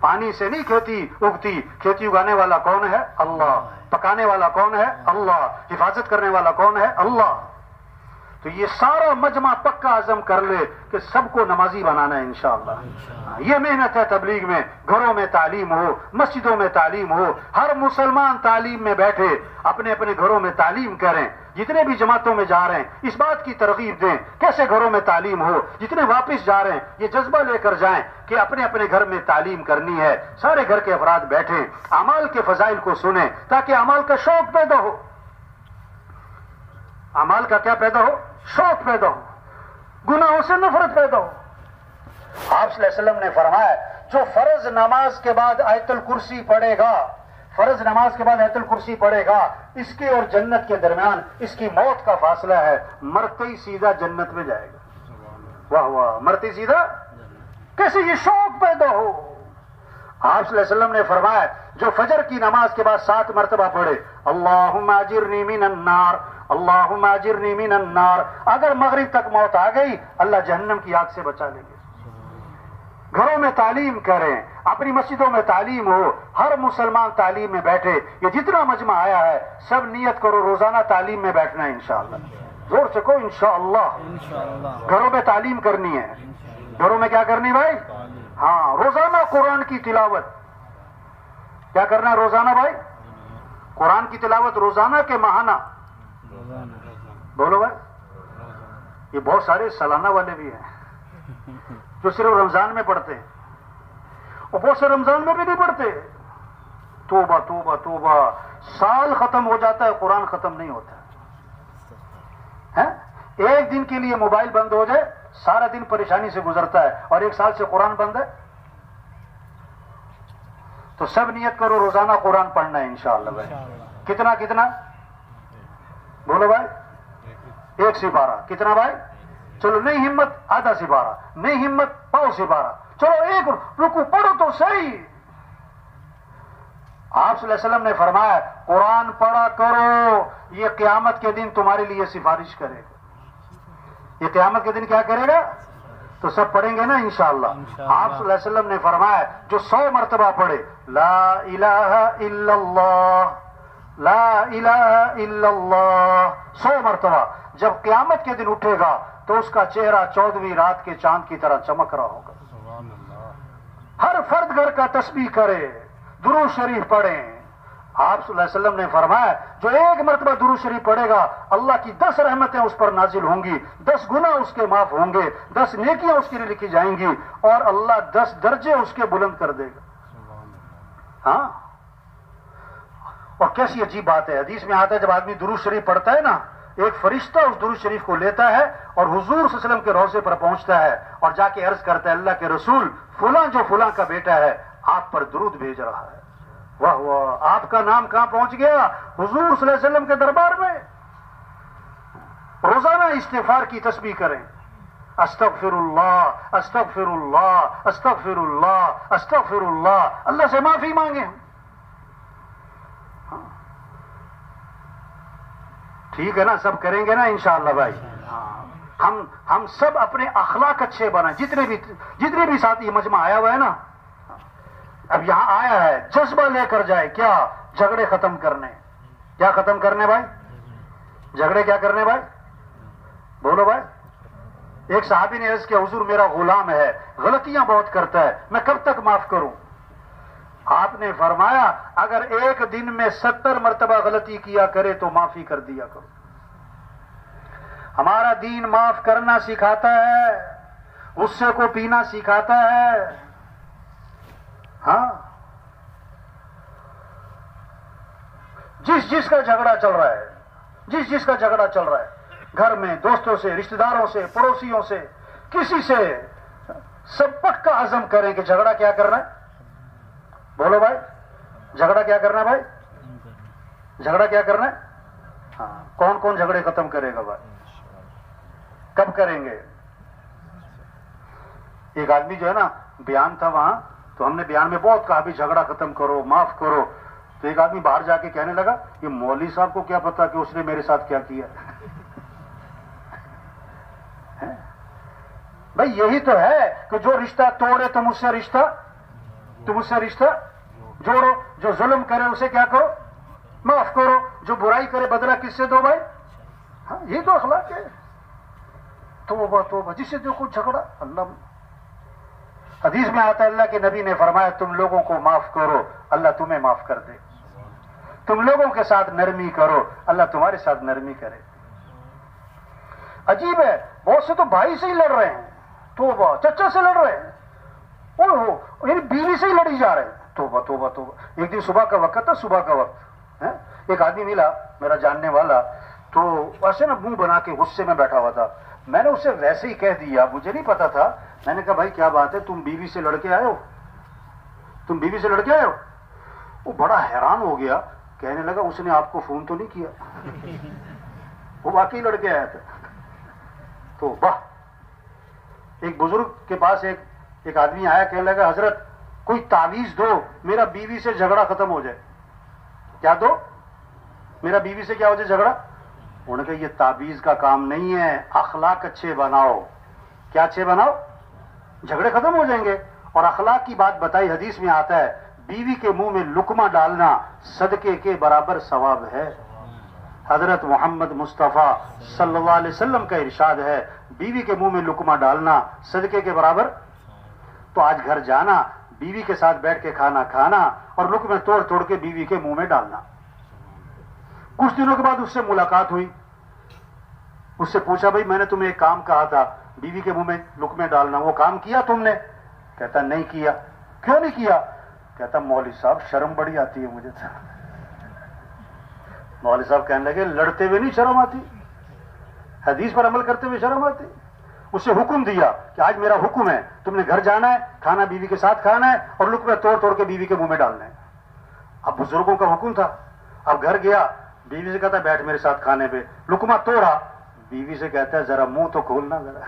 [SPEAKER 1] پانی سے نہیں کھیتی اگتی، کھیتی اگانے والا کون ہے؟ اللہ۔ پکانے والا کون ہے؟ اللہ۔ حفاظت کرنے والا کون ہے؟ اللہ۔ تو یہ سارا مجمع پکا عزم کر لے کہ سب کو نمازی بنانا ہے انشاءاللہ۔ یہ محنت ہے تبلیغ میں۔ گھروں میں تعلیم ہو، مسجدوں میں تعلیم ہو، ہر مسلمان تعلیم میں بیٹھے، اپنے اپنے گھروں میں تعلیم کریں۔ جتنے بھی جماعتوں میں جا رہے ہیں اس بات کی ترغیب دیں کیسے گھروں میں تعلیم ہو۔ جتنے واپس جا رہے ہیں یہ جذبہ لے کر جائیں کہ اپنے اپنے گھر میں تعلیم کرنی ہے۔ سارے گھر کے افراد بیٹھیں، اعمال کے فضائل کو سنیں تاکہ اعمال کا شوق پیدا ہو۔ اعمال کا کیا پیدا ہو؟ شوق پیدا ہو، گناہوں سے نفرت پیدا ہو۔ آپ صلی اللہ علیہ وسلم نے فرمایا، جو فرض نماز کے بعد آیت الکرسی پڑھے گا، فرض نماز کے بعد آیت الکرسی پڑھے گا، اس کے اور جنت کے درمیان اس کی موت کا فاصلہ ہے، مرتے ہی سیدھا جنت میں جائے گا۔ واہ واہ، مرتے سیدھا کیسے یہ شوق پیدا ہو۔ آپ صلی اللہ علیہ وسلم نے فرمایا، جو فجر کی نماز کے بعد 7 مرتبہ پڑھے، اللہم اجرنی من النار، اللہم اجرنی من النار، اگر مغرب تک موت آ گئی اللہ جہنم کی آگ سے بچا لیں گے۔ گھروں میں تعلیم کریں، اپنی مسجدوں میں تعلیم ہو، ہر مسلمان تعلیم میں بیٹھے۔ یہ جتنا مجمع آیا ہے سب نیت کرو روزانہ تعلیم میں بیٹھنا ہے انشاءاللہ۔ زور سے کہو انشاءاللہ۔ گھروں میں تعلیم کرنی ہے۔ گھروں میں کیا کرنی بھائی؟ ہاں، روزانہ قرآن کی تلاوت۔ کیا کرنا ہے روزانہ بھائی؟ قرآن کی تلاوت روزانہ کے ماہانہ؟ بولو بھائی۔ یہ بہت سارے سالانہ والے بھی ہیں جو صرف رمضان میں پڑھتے ہیں، اور بہت سے رمضان میں بھی نہیں پڑھتے۔ توبہ توبہ توبہ، سال ختم ہو جاتا ہے قرآن ختم نہیں ہوتا ہے۔ ایک دن کے لیے موبائل بند ہو جائے سارا دن پریشانی سے گزرتا ہے، اور 1 سال سے قرآن بند ہے۔ تو سب نیت کرو روزانہ قرآن پڑھنا ہے انشاءاللہ بھائی۔ کتنا کتنا بولو بھائی؟ ایک سپارہ کتنا بھائی؟ چلو نہیں ہمت آدھا سپارہ، نہیں ہمت پاؤ سپارہ، چلو ایک رکو پڑھو تو صحیح۔ آپ صلی اللہ علیہ وسلم نے فرمایا قرآن پڑھا کرو، یہ قیامت کے دن تمہارے لیے سفارش کرے گا۔ یہ قیامت کے دن کیا کرے گا؟ تو سب پڑھیں گے نا انشاءاللہ۔ آپ صلی اللہ علیہ وسلم نے فرمایا جو 100 مرتبہ پڑھے لا الہ الا اللہ، لا الہ الا اللہ 100 مرتبہ، جب قیامت کے دن اٹھے گا تو اس کا چہرہ 14ویں رات کے چاند کی طرح چمک رہا ہوگا۔ ہر فرد گھر کا تسبیح کرے، درود شریف پڑھیں۔ آپ صلی اللہ علیہ وسلم نے فرمایا جو ایک مرتبہ درود شریف پڑھے گا اللہ کی 10 رحمتیں اس پر نازل ہوں گی، 10 گناہ اس کے معاف ہوں گے، 10 نیکیاں اس کے لیے لکھی جائیں گی، اور اللہ 10 درجے اس کے بلند کر دے گا۔ ہاں، اور کیسی عجیب بات ہے، حدیث میں آتا ہے جب آدمی درود شریف پڑھتا ہے نا، ایک فرشتہ اس درود شریف کو لیتا ہے اور حضور صلی اللہ علیہ وسلم کے روضے پر پہنچتا ہے اور جا کے عرض کرتا ہے اللہ کے رسول فلاں جو فلاں کا بیٹا ہے آپ پر درود بھیج رہا ہے۔ واہ واہ، آپ کا نام کہاں پہنچ گیا؟ حضور صلی اللہ علیہ وسلم کے دربار میں۔ روزانہ استغفار کی تسبیح کریں، استغفر اللہ استغفر اللہ استغفر اللہ استغفر اللہ، اللہ سے معافی مانگیں۔ ٹھیک ہے نا، سب کریں گے نا انشاءاللہ بھائی۔ ہم سب اپنے اخلاق اچھے بنائیں، جتنے بھی ساتھی مجمع آیا ہوا ہے نا، اب یہاں آیا ہے جذبہ لے کر جائے، کیا جھگڑے ختم کرنے، کیا ختم کرنے بھائی؟ جھگڑے کیا کرنے بھائی؟ بولو بھائی۔ ایک صحابی نے عرض کیا حضور میرا غلام ہے، غلطیاں بہت کرتا ہے، میں کب تک معاف کروں؟ آپ نے فرمایا اگر ایک دن میں 70 مرتبہ غلطی کیا کرے تو معافی کر دیا کرو۔ ہمارا دین معاف کرنا سکھاتا ہے، غصے کو پینا سکھاتا ہے۔ ہاں، جس کا جھگڑا چل رہا ہے، جس کا جھگڑا چل رہا ہے، گھر میں دوستوں سے، رشتہ داروں سے، پڑوسیوں سے، کسی سے، سب پکا عزم کریں کہ جھگڑا کیا کرنا ہے؟ بولو بھائی، جھگڑا کیا کرنا ہے بھائی؟ جھگڑا کیا کرنا ہے؟ ہاں، کون کون جھگڑے ختم کرے گا بھائی؟ کب کریں گے؟ ایک آدمی جو ہے نا بیان تھا وہاں، تو ہم نے بیان میں بہت کہا بھی جھگڑا ختم کرو، معاف کرو، تو ایک آدمی باہر جا کے کہنے لگا یہ مولوی صاحب کو کیا پتا کہ اس نے میرے ساتھ کیا کیا۔ بھائی یہی تو ہے کہ جو رشتہ توڑے تم اس سے رشتہ جوڑو، جو ظلم کرے اسے کیا کرو؟ معاف کرو، جو برائی کرے بدلہ کس سے دو بھائی؟ ہاں، یہ تو اخلاق ہے۔ توبہ توبہ، جس سے دیکھو جھگڑا، اللہ حدیث میں آتا ہے اللہ کے نبی نے فرمایا تم لوگوں کو معاف کرو اللہ تمہیں معاف کر دے، تم لوگوں کے ساتھ نرمی کرو اللہ تمہارے ساتھ نرمی کرے۔ عجیب ہے، بہت سے تو بھائی سے ہی لڑ رہے ہیں، توبہ، چچا سے لڑ رہے ہیں، یعنی بیوی سے ہی لڑی جا رہے ہیں، توبہ توبہ توبہ۔ ایک دن صبح کا وقت تھا، صبح کا وقت، ایک آدمی ملا میرا جاننے والا، تو ویسے نا منہ بنا کے غصے میں بیٹھا ہوا تھا۔ میں نے اسے ویسے ہی کہہ دیا، مجھے نہیں پتا تھا، میں نے کہا بھائی کیا بات ہے، تم بیوی سے لڑ کے آئے ہو؟ تم بیوی سے لڑ کے آئے ہو؟ وہ بڑا حیران ہو گیا، کہنے لگا اس نے آپ کو فون تو نہیں کیا؟ وہ واقعی لڑ کے آیا تھا۔ تو واہ، ایک بزرگ کے پاس ایک آدمی آیا، کہنے لگا حضرت کوئی تعویذ دو میرا بیوی سے جھگڑا ختم ہو جائے۔ کیا دو؟ میرا بیوی سے کیا ہو جائے جھگڑا؟ انہوں نے کہا یہ تعویذ کا کام نہیں ہے، اخلاق اچھے بناؤ۔ کیا اچھے بناؤ؟ جھگڑے ختم ہو جائیں گے۔ اور اخلاق کی بات بتائی، حدیث میں آتا ہے بیوی کے منہ میں لقمہ ڈالنا صدقے کے برابر ثواب ہے۔ حضرت محمد مصطفیٰ صلی اللہ علیہ وسلم کا ارشاد ہے بیوی کے منہ میں لقمہ ڈالنا صدقے کے برابر۔ تو آج گھر جانا، بیوی کے ساتھ بیٹھ کے کھانا کھانا اور لقمے توڑ توڑ کے بیوی کے منہ میں ڈالنا۔ کچھ دنوں کے بعد اس سے ملاقات ہوئی، اس سے پوچھا بھائی میں نے تمہیں ایک کام کہا تھا بیوی کے منہ میں لقمے ڈالنا، وہ کام کیا تم نے؟ کہتا نہیں کیا۔ کیوں نہیں کیا؟ کہتا مولوی صاحب شرم بڑی آتی ہے مجھے۔ مولوی صاحب کہنے لگے لڑتے ہوئے نہیں شرم آتی، حدیث پر عمل کرتے ہوئے شرم آتی۔ اسے حکم دیا کہ آج میرا حکم ہے تم نے گھر جانا ہے، کھانا بیوی کے ساتھ کھانا ہے اور لقمے توڑ توڑ کے بیوی کے منہ میں ڈالنا ہے۔ اب بزرگوں کا حکم تھا، اب گھر گیا، بیوی سے کہتا بیٹھ میرے ساتھ کھانے پہ، لقمہ توڑا، بیوی سے کہتا ہے ذرا منہ تو کھولنا ذرا.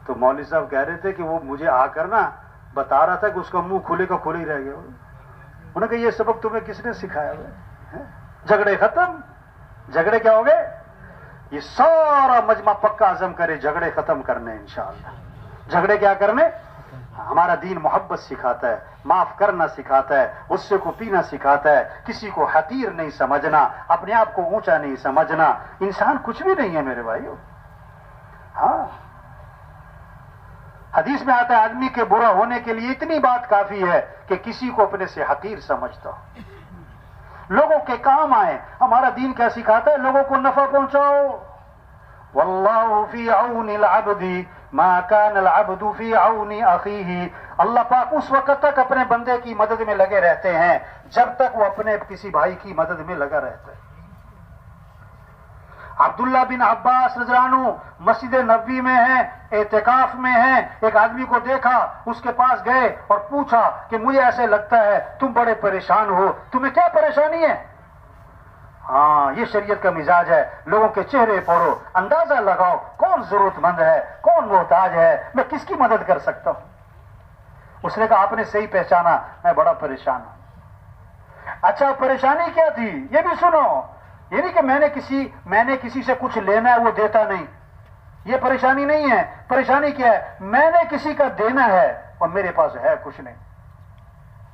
[SPEAKER 1] تو مولوی صاحب کہہ رہے تھے کہ وہ مجھے آ کر نا بتا رہا تھا کہ اس کا منہ کھلے کا کھلے ہی رہ گیا. انہوں نے کہا یہ سبق تمہیں کس نے سکھایا ہے؟ جھگڑے ختم. جھگڑے کیا ہو گئے؟ یہ سارا مجمع پکا عزم کرے جھگڑے ختم کرنے انشاءاللہ. جھگڑے کیا کرنے؟ ہمارا دین محبت سکھاتا ہے، معاف کرنا سکھاتا ہے، غصے کو پینا سکھاتا ہے، کسی کو حقیر نہیں سمجھنا، اپنے آپ کو اونچا نہیں سمجھنا. انسان کچھ بھی نہیں ہے میرے بھائیو. ہاں حدیث میں آتا ہے آدمی کے برا ہونے کے لیے اتنی بات کافی ہے کہ کسی کو اپنے سے حقیر سمجھتا ہو، لوگوں کے کام آئے. ہمارا دین کیا سکھاتا ہے؟ لوگوں کو نفع پہنچاؤ. واللہ فی عون العبد ما کان العبد فی عون اخیہ. اللہ پاک اس وقت تک اپنے بندے کی مدد میں لگے رہتے ہیں جب تک وہ اپنے کسی بھائی کی مدد میں لگا رہتا ہے. عبداللہ بن عباس رضی اللہ عنہ مسجد نبوی میں ہیں، اعتکاف میں ہیں. ایک آدمی کو دیکھا، اس کے پاس گئے اور پوچھا کہ مجھے ایسے لگتا ہے تم بڑے پریشان ہو، تمہیں کیا پریشانی ہے؟ ہاں یہ شریعت کا مزاج ہے. لوگوں کے چہرے پڑھو، اندازہ لگاؤ کون ضرورت مند ہے، کون محتاج ہے، میں کس کی مدد کر سکتا ہوں. اس نے کہا آپ نے صحیح پہچانا، میں بڑا پریشان ہوں. اچھا پریشانی کیا تھی یہ بھی سنو. یہ نہیں کہ میں نے کسی سے کچھ لینا ہے وہ دیتا نہیں، یہ پریشانی نہیں ہے. پریشانی کیا ہے؟ میں نے کسی کا دینا ہے اور میرے پاس ہے کچھ نہیں.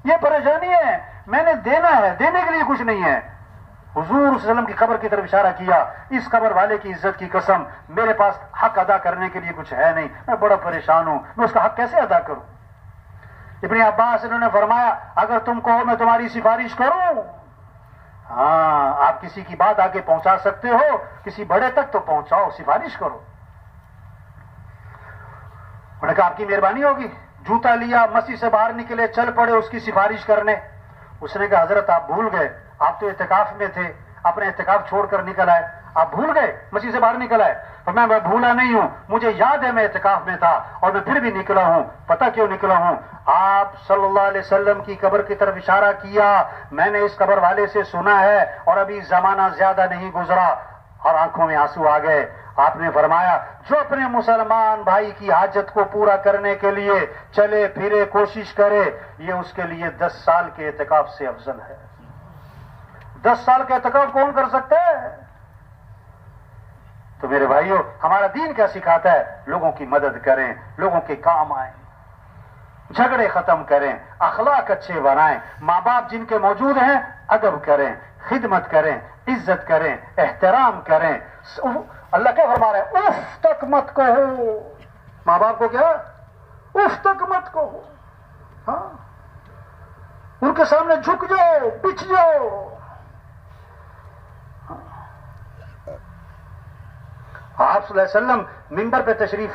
[SPEAKER 1] یہ پریشانی ہے. میں نے دینا ہے، دینے کے لیے کچھ نہیں ہے. حضور صلی اللہ علیہ وسلم کی قبر کی طرف اشارہ کیا، اس قبر والے کی عزت کی قسم میرے پاس حق ادا کرنے کے لیے کچھ ہے نہیں، میں بڑا پریشان ہوں، میں اس کا حق کیسے ادا کروں. ابن عباس انہوں نے فرمایا اگر تم کہو میں تمہاری سفارش کروں، ہاں آپ کسی کی بات آگے پہنچا سکتے ہو، کسی بڑے تک تو پہنچاؤ، سفارش کرو. انہوں نے کہا آپ کی مہربانی ہوگی. جوتا لیا، مسجد سے باہر نکلے، چل پڑے اس کی سفارش کرنے. اس نے کہا حضرت آپ بھول گئے، آپ تو اعتکاف میں تھے، اپنے اعتکاف چھوڑ کر نکل آئے، آپ بھول گئے مسجد سے باہر نکل آئے. تو میں بھولا نہیں ہوں، مجھے یاد ہے میں اعتکاف میں تھا اور میں پھر بھی نکلا ہوں. پتہ کیوں نکلا ہوں؟ آپ صلی اللہ علیہ وسلم کی قبر کی طرف اشارہ کیا، میں نے اس قبر والے سے سنا ہے اور ابھی زمانہ زیادہ نہیں گزرا. اور آنکھوں میں آنسو آ گئے. آپ نے فرمایا جو اپنے مسلمان بھائی کی حاجت کو پورا کرنے کے لیے چلے پھرے کوشش کرے، یہ اس کے لیے 10 سال کے اعتکاف سے افضل ہے. 10 سال کا اعتکاف کون کر سکتا ہے؟ تو میرے بھائیوں ہمارا دین کیا سکھاتا ہے؟ لوگوں کی مدد کریں، لوگوں کے کام آئیں، جھگڑے ختم کریں، اخلاق اچھے بنائیں. ماں باپ جن کے موجود ہیں ادب کریں، خدمت کریں، عزت کریں، احترام کریں. اللہ کیا فرما رہا ہے؟ اف تک مت کہو. ماں باپ کو کیا؟ اف تک مت کہو. ہاں ان کے سامنے جھک جاؤ، پچھ جاؤ. آپ صلی اللہ علیہ وسلم ممبر پہ تشریف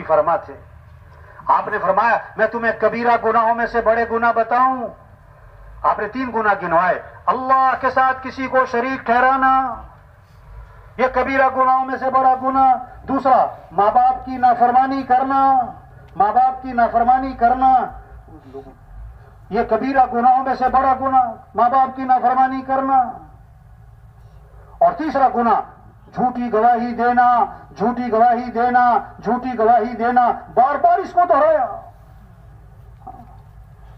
[SPEAKER 1] فرما تھے. آپ نے فرمایا میں تمہیں کبیرہ گناہوں میں سے بڑے گناہ بتاؤں. آپ نے 3 گناہ گنوائے. اللہ کے ساتھ کسی کو شریک ٹھہرانا، یہ کبیرہ گناہوں میں سے بڑا گناہ. دوسرا ماں باپ کی نافرمانی کرنا، یہ کبیرہ گناہوں میں سے بڑا گناہ، ماں باپ کی نافرمانی کرنا. اور تیسرا گناہ جھوٹی گواہی دینا. بار بار اس کو دہرایا.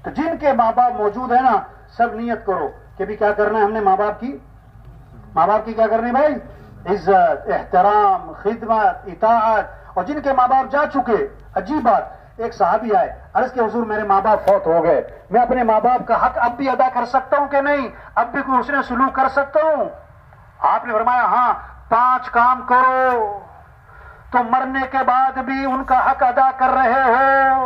[SPEAKER 1] تو جن کے ماں باپ موجود ہیں نا سب نیت کرو کہ بھی کیا کرنا ہے ہم نے ماں باپ کی کیا کرنی بھائی؟ عزت، احترام، خدمت، اطاعت. اور جن کے ماں باپ جا چکے، عجیب بات، ایک صحابی آئے، عرض کہ حضور میرے ماں باپ فوت ہو گئے، میں اپنے ماں باپ کا حق اب بھی ادا کر سکتا ہوں کہ نہیں؟ اب بھی کوئی حسن سلوک کر سکتا ہوں؟ آپ نے فرمایا ہاں 5 کام کرو تو مرنے کے بعد بھی ان کا حق ادا کر رہے ہو.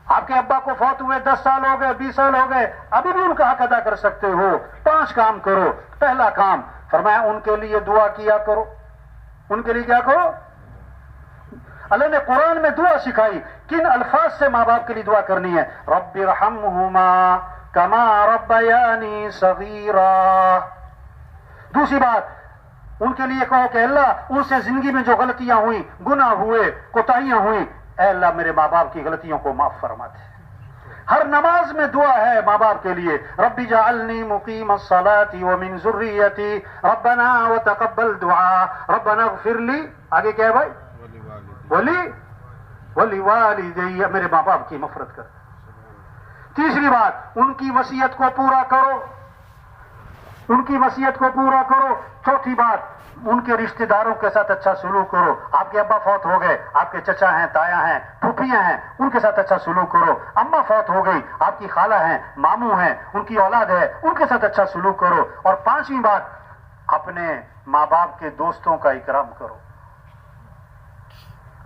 [SPEAKER 1] آپ کے ابا کو فوت ہوئے 10 سال ہو گئے، 20 سال ہو گئے، ابھی بھی ان کا حق ادا کر سکتے ہو. 5 کام کرو. پہلا کام فرمایا ان کے لیے دعا کیا کرو. ان کے لیے کیا کرو؟ اللہ نے قرآن میں دعا سکھائی. کن الفاظ سے ماں باپ کے لیے دعا کرنی ہے؟ رب ارحمہما کما ربیانی صغیرا. دوسری بات ان کے لیے کہو کہ اللہ ان سے زندگی میں جو غلطیاں ہوئی، گناہ ہوئے، کوتاہیاں ہوئی، اے اللہ میرے ماں باپ کی غلطیوں کو معاف فرما دے. ہر نماز میں دعا ہے ماں باپ کے لیے، رب اجعلنی مقیم الصلاۃ ومن ذریتی ربنا وتقبل دعاء ربنا اغفر لی، آگے کیا ہے بھائی، ولی والدی، میرے ماں باپ کی مغفرت کر۔ تیسری بات، ان کی وصیت کو پورا کرو، ان کی وصیت کو پورا کرو۔ چوتھی بات، ان کے رشتہ داروں کے ساتھ اچھا سلوک کرو۔ آپ کے ابا فوت ہو گئے، آپ کے چچا ہیں، تایا ہیں، پھوپھیاں ہیں، ان کے ساتھ اچھا سلوک کرو۔ اماں فوت ہو گئی، آپ کی خالہ ہیں، ماموں ہیں، ان کی اولاد ہے، ان کے ساتھ اچھا سلوک کرو۔ اور پانچویں بات، اپنے ماں باپ کے دوستوں کا اکرام کرو۔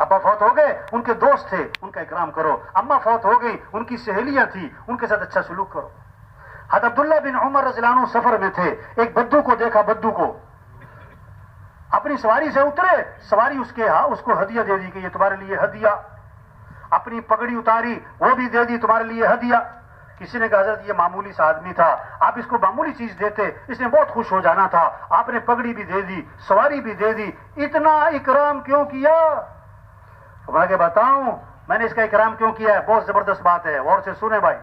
[SPEAKER 1] ابا فوت ہو گئے، ان کے دوست تھے، ان کا اکرام کرو۔ اماں فوت ہو گئی، ان کی سہیلیاں تھیں، ان کے ساتھ اچھا سلوک کرو۔ حضرت عبداللہ بن عمر رضی اللہ عنہ سفر میں تھے، ایک بدو کو دیکھا، بدو کو اپنی سواری سے اترے، سواری اس کو ہدیہ دے دی کہ یہ تمہارے لیے ہدیہ، اپنی پگڑی اتاری، وہ بھی دے دی تمہارے لیے ہدیہ۔ کسی نے کہا حضرت یہ معمولی سا آدمی تھا، آپ اس کو معمولی چیز دیتے، اس نے بہت خوش ہو جانا تھا، آپ نے پگڑی بھی دے دی، سواری بھی دے دی، اتنا اکرام کیوں کیا؟ میں کہ بتاؤں میں نے اس کا اکرام کیوں کیا ہے؟ بہت زبردست بات ہے، غور سے سنیں بھائی،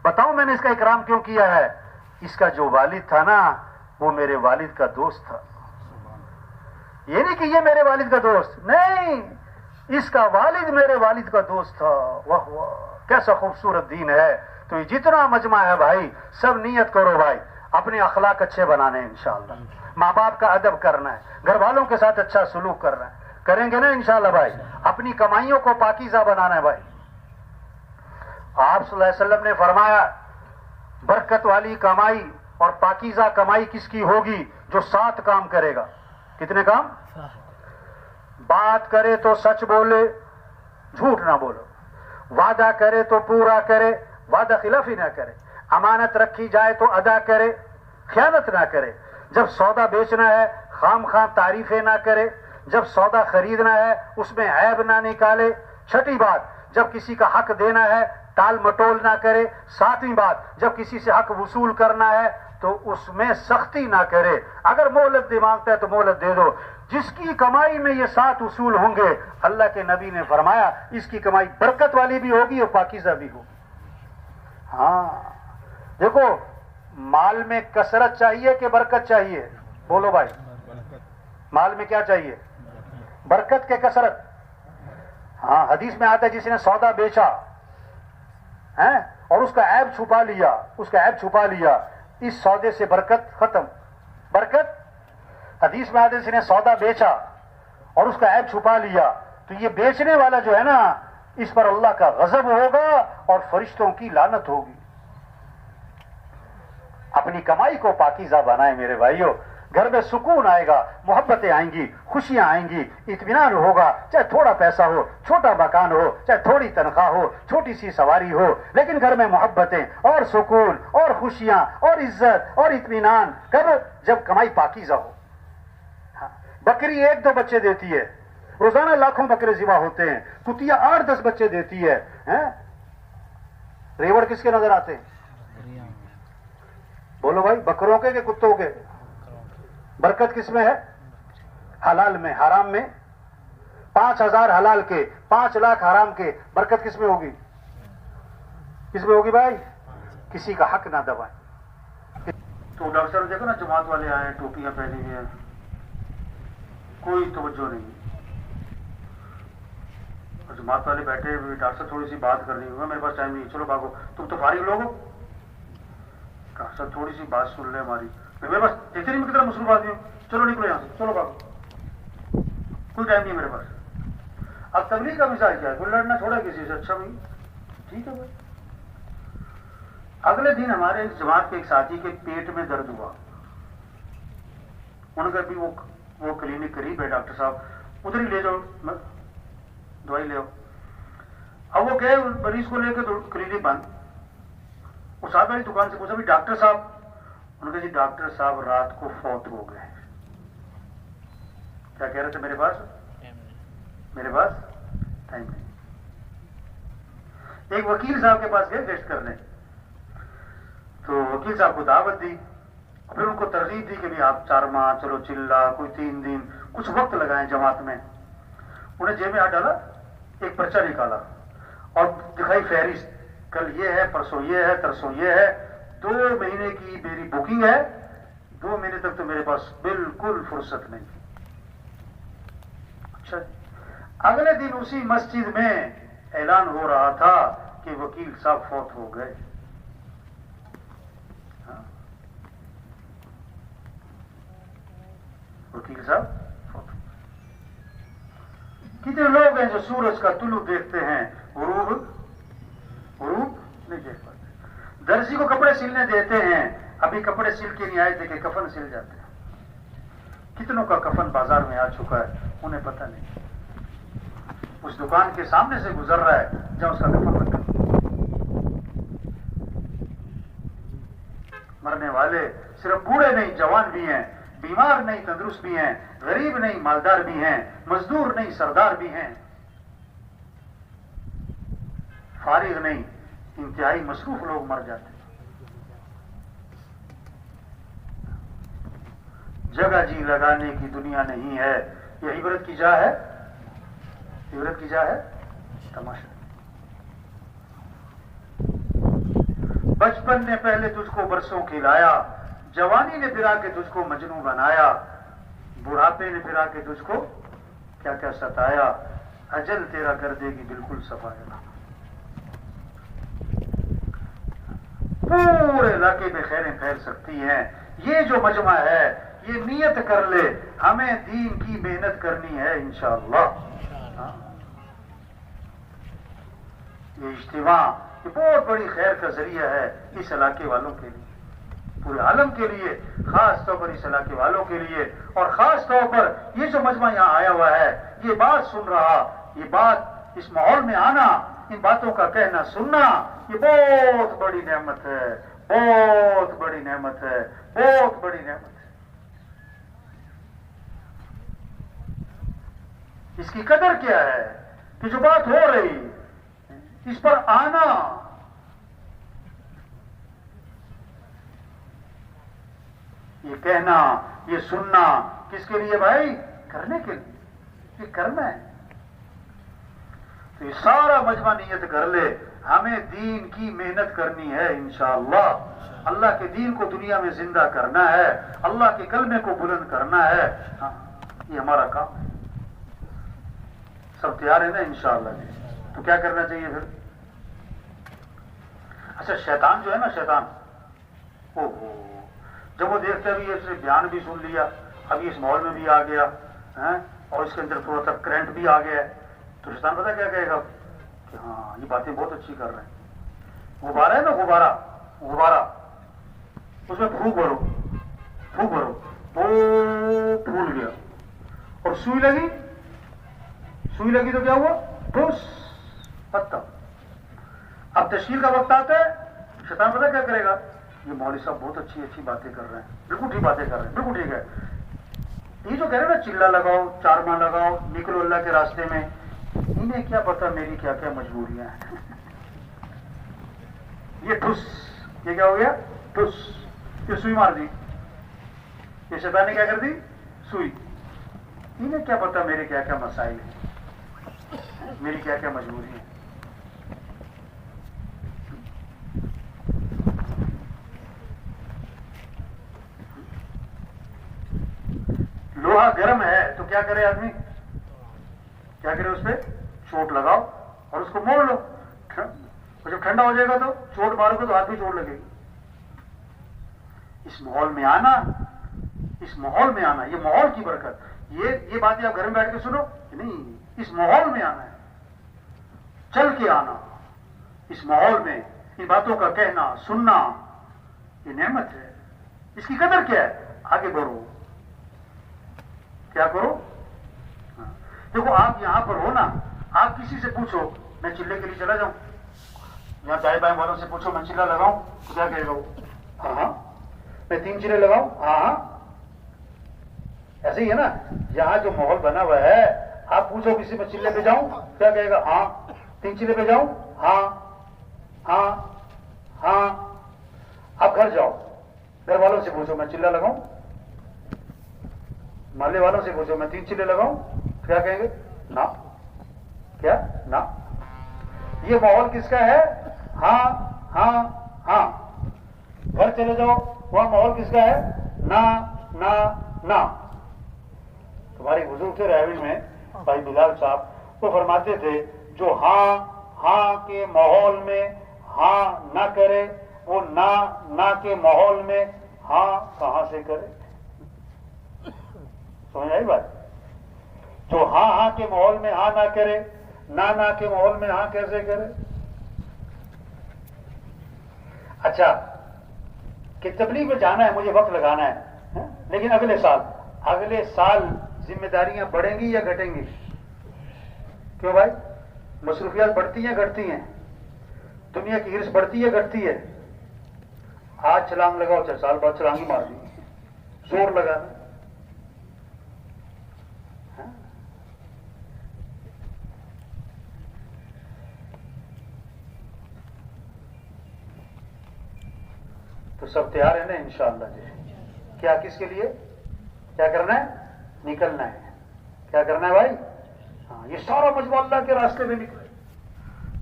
[SPEAKER 1] بتاؤں میں نے اس کا اکرام کیوں کیا ہے؟ اس کا جو والد تھا نا، وہ میرے والد کا دوست تھا۔ یہ نہیں کہ یہ میرے والد کا دوست، نہیں، اس کا والد میرے والد کا دوست تھا۔ واہ واہ، کیسا خوبصورت دین ہے۔ تو یہ جتنا مجمع ہے بھائی، سب نیت کرو بھائی، اپنے اخلاق اچھے بنانے ہیں انشاءاللہ، ماں باپ کا ادب کرنا ہے، گھر والوں کے ساتھ اچھا سلوک کرنا ہے، کریں گے نا انشاءاللہ بھائی، اپنی کمائیوں کو پاکیزہ بنانا ہے بھائی۔ آپ صلی اللہ علیہ وسلم نے فرمایا، برکت والی کمائی اور پاکیزہ کمائی کس کی ہوگی؟ جو 7 کام کرے گا۔ کتنے کام؟ بات کرے تو سچ بولے، جھوٹ نہ بولو، وعدہ کرے تو پورا کرے، وعدہ خلافی نہ کرے، امانت رکھی جائے تو ادا کرے، خیانت نہ کرے، جب سودا بیچنا ہے خام خواہ تعریفیں نہ کرے، جب سودا خریدنا ہے اس میں عیب نہ نکالے۔ چھٹی بات، جب کسی کا حق دینا ہے ٹال مٹول نہ کرے۔ ساتویں بات، جب کسی سے حق وصول کرنا ہے تو اس میں سختی نہ کرے، اگر مہلت مانگتا ہے تو مہلت دے دو۔ جس کی کمائی میں یہ 7 اصول ہوں گے، اللہ کے نبی نے فرمایا اس کی کمائی برکت والی بھی ہوگی اور پاکیزہ بھی ہوگی۔ ہاں دیکھو، مال میں کثرت چاہیے کہ برکت چاہیے؟ بولو بھائی، مال میں کیا چاہیے؟ برکت کے کثرت؟ ہاں، حدیث میں آتا ہے جس نے سودا بیچا ہے اور اس کا عیب چھپا لیا، اس کا عیب چھپا لیا، اس سودے سے برکت ختم۔ برکت حدیث میں آتا ہے جس نے سودا بیچا اور اس کا عیب چھپا لیا، تو یہ بیچنے والا جو ہے نا، اس پر اللہ کا غضب ہوگا اور فرشتوں کی لعنت ہوگی۔ اپنی کمائی کو پاکیزہ بنائیں میرے بھائیوں، گھر میں سکون آئے گا، محبتیں آئیں گی، خوشیاں آئیں گی، اطمینان ہوگا، چاہے تھوڑا پیسہ ہو، چھوٹا مکان ہو، چاہے تھوڑی تنخواہ ہو، چھوٹی سی سواری ہو، لیکن گھر میں محبتیں اور سکون اور خوشیاں اور عزت اور اطمینان کب؟ جب کمائی پاکیزہ ہو۔ بکری 1-2 بچے دیتی ہے، روزانہ لاکھوں بکرے ذبح ہوتے ہیں، کتیا 8-10 بچے دیتی ہے، ریوڑ کس کے نظر آتے ہیں؟ بولو بھائی، بکروں کے کہ کتوں کے؟ برکت کس میں ہے؟ حلال میں، حرام میں؟ 5,000 حلال کے، 5 لاکھ حرام کے، برکت کس میں ہوگی؟ کس میں ہوگی بھائی؟ کسی کا حق نہ دبائیں۔ تو ڈاکٹر صاحب دیکھو نا، جماعت والے آئے، ٹوپیاں پہنی ہوئی ہیں، کوئی توجہ نہیں۔ جماعت والے بیٹھے ہوئے، ڈاکٹر صاحب تھوڑی سی بات کرنی ہوگا، میرے پاس ٹائم نہیں، چلو بھاگو، تم تو فارغ لوگ ہو، ڈاکٹر صاحب تھوڑی سی بات سن لیں ہماری، میرے پاس دیکھتے نہیں میں کتنا مصروف آدمی ہوں، چلو نکلو یہاں سے، چلو بھاگو، کوئی ٹائم نہیں میرے پاس۔ اب تبلیغ کا مثال کیا ہے؟ کوئی لڑنا چھوڑا کسی سے، اچھا بھائی ٹھیک ہے بھائی۔ اگلے دن ہمارے ایک جماعت کے ایک ساتھی کے پیٹ میں درد ہوا، انہوں نے کہا بھی وہ کلینک قریب ہے ڈاکٹر صاحب، ادھر ہی لے جاؤ، دوائی لے آؤ۔ اب وہ گئے مریض کو لے کے، تو کلینک بند۔ وہ صاحب والی دکان سے پوچھا بھی ڈاکٹر صاحب؟ انہوں نے کہا جی ڈاکٹر صاحب رات کو فوت ہو گئے۔ کیا کہہ رہے تھے؟ میرے پاس ٹائم نہیں۔ ایک وکیل صاحب کے پاس گئے ٹیسٹ کرنے، تو وکیل صاحب کو دعوت دی، پھر ان کو ترغیب دی کہ بھی آپ 4 ماہ، چلو چلا، کوئی 3 دن، کچھ وقت لگائیں جماعت میں۔ انہیں جیب میں ہاتھ ڈالا، ایک پرچہ نکالا اور دکھائی فہرست، کل یہ ہے، پرسوں یہ ہے، ترسوں یہ ہے، 2 مہینے کی میری بکنگ ہے، 2 مہینے تک تو میرے پاس بالکل فرصت نہیں. اچھا، اگلے دن اسی مسجد میں اعلان ہو رہا تھا کہ وکیل صاحب فوت ہو گئے. وکیل صاحب فوت ہو گئے. کتنے لوگ ہیں جو سورج کا طلوع دیکھتے ہیں، غروب نہیں دیکھ پاتے. درزی کو کپڑے سلنے دیتے ہیں، ابھی کپڑے سل کے نہیں آئے تھے کہ کفن سل جاتے ہیں. کتنوں کا کفن بازار میں آ چکا ہے، انہیں پتہ نہیں. اس دکان کے سامنے سے گزر رہا ہے جہاں اس کا کفن رکھا. مرنے والے صرف بوڑھے نہیں، جوان بھی ہیں، بیمار نہیں، تندرست بھی ہیں، غریب نہیں، مالدار بھی ہیں، مزدور نہیں، سردار بھی ہیں، فارغ نہیں، انتہائی مصروف لوگ مر جاتے ہیں. جگہ جی لگانے کی دنیا نہیں ہے. یہ عبرت کی جا ہے، عبرت کی جا ہے تماشا. بچپن نے پہلے تجھ کو برسوں کھلایا، جوانی نے پھرا کے تجھ کو مجنوں بنایا، بڑھاپے نے پھرا کے تجھ کو کیا کیا ستایا، اجل تیرا کر دے گی بالکل صفایا. پورے علاقے میں خیریں پھیل سکتی ہیں. یہ جو مجمع ہے، یہ نیت کر لے ہمیں دین کی محنت کرنی ہے انشاءاللہ. یہ اجتماع یہ بہت بڑی خیر کا ذریعہ ہے اس علاقے والوں کے لیے، پورے عالم کے لیے، خاص طور پر اس علاقے والوں کے لیے. اور خاص طور پر یہ جو مجمع یہاں آیا ہوا ہے، یہ بات سن رہا، یہ بات اس ماحول میں آنا، ان باتوں کا کہنا سننا، یہ بہت بڑی نعمت ہے، بہت بڑی نعمت ہے، بہت بڑی نعمت ہے. اس کی قدر کیا ہے کہ جو بات ہو رہی اس پر آنا. یہ کہنا، یہ سننا کس کے لیے بھائی؟ کرنے کے لیے. یہ کرنا ہے. تو یہ سارا مجمع نیت کر لے ہمیں دین کی محنت کرنی ہے انشاءاللہ. اللہ کے دین کو دنیا میں زندہ کرنا ہے، اللہ کے کلمے کو بلند کرنا ہے. ہاں، یہ ہمارا کام ہے. سب تیار ہے نا انشاءاللہ جی؟ تو کیا کرنا چاہیے پھر؟ اچھا، شیطان جو ہے نا، شیطان جب وہ دیکھتے ابھی اس نے بیان بھی سن لیا، ابھی اس ماحول میں بھی آ گیا اور اس کے اندر تھوڑا سا کرنٹ بھی آ گیا ہے، تو شیطان پتہ کیا کہے گا کہ ہاں یہ باتیں بہت اچھی کر رہے ہیں. غبارہ ہے نا، غبارہ اس میں پھونک بھرو وہ پھول گیا. اور سوئی لگی تو کیا ہوا؟ ٹھوس پتہ. اب تشکیل کا وقت آتا ہے، شیطان پتہ کیا کرے گا؟ یہ مولوی صاحب بہت اچھی باتیں کر رہے ہیں، بالکل ٹھیک باتیں کر رہے ہیں، بالکل ٹھیک ہے. یہ جو کہہ رہے ہیں نا چلا لگاؤ، چارما لگاؤ، نکلو اللہ کے راستے میں، انہیں کیا پتا میری کیا کیا مجبوریاں ہیں. یہ ٹھس، یہ کیا ہو گیا؟ ٹھس. یہ سوئی مار دی، یہ شیطان نے کیا کر دی؟ سوئی. انہیں کیا پتا میرے کیا کیا مسائل ہیں، میری کیا کیا مجبوری ہیں. لوہا گرم ہے تو کیا کرے آدمی؟ کیا کرے؟ اس پہ چوٹ لگاؤ اور اس کو موڑ لو. اور جب ٹھنڈا ہو جائے گا تو چوٹ مارو گے تو ہاتھ بھی چوٹ لگے گی. اس ماحول میں آنا، اس ماحول میں آنا، یہ ماحول کی برکت. یہ باتیں آپ گھر میں بیٹھ کے سنو نہیں، اس ماحول میں آنا ہے، چل کے آنا. اس ماحول میں ان باتوں کا کہنا سننا یہ نعمت ہے. اس کی قدر کیا ہے؟ آگے بڑھو. کیا کرو؟ دیکھو آپ یہاں پر ہو نا، آپ کسی سے پوچھو میں چلے کے لیے چلا جاؤں، یہاں دائیں بائیں والوں سے پوچھو میں چلا لگاؤں تو کیا کہے گا وہ؟ ہاں. میں 3 چلے لگاؤں؟ ہاں. ایسے ہی ہے نا، یہاں جو ماحول بنا ہوا ہے، آپ پوچھو کسی میں چلے پہ جاؤں کیا کہے گا؟ ہاں. 3 چلے پہ جاؤں؟ ہاں. آپ گھر جاؤ، گھر والوں سے پوچھو میں چلا لگاؤں، محلے والوں سے پوچھو میں 3 چلے لگاؤں، کیا کہیں گے؟ نا. کیا نا؟ یہ ماحول کس کا ہے؟ ہاں ہاں ہاں. گھر چلے جاؤ وہاں ماحول کس کا ہے؟ نا نا نا. تمہاری بزرگ تھے ریاوی میں بھائی بلال صاحب، وہ فرماتے تھے جو ہاں ہاں کے ماحول میں ہاں نہ کرے وہ نا نا کے ماحول میں ہاں کہاں سے کرے؟ سمجھ آئی بات؟ جو ہاں ہاں کے ماحول میں ہاں نہ کرے، نا نا کے ماحول میں ہاں کیسے کرے؟ اچھا کہ تبلیغ میں جانا ہے، مجھے وقت لگانا ہے، لیکن اگلے سال ذمہ داریاں بڑھیں گی یا گھٹیں گی؟ کیوں بھائی؟ مصروفیات بڑھتی ہیں گھٹتی ہیں؟ دنیا کی ہرس بڑھتی ہے گھٹتی ہے؟ آج چھلانگ لگاؤ 4 سال بعد چھلانگ ہی مار دی، زور لگانا. تو سب تیار ہیں نا انشاءاللہ جی؟ کیا کس کے لیے کیا کرنا ہے؟ نکلنا ہے. کیا کرنا ہے بھائی؟ ہاں یہ سارا مجموعہ اللہ کے راستے میں نکلے.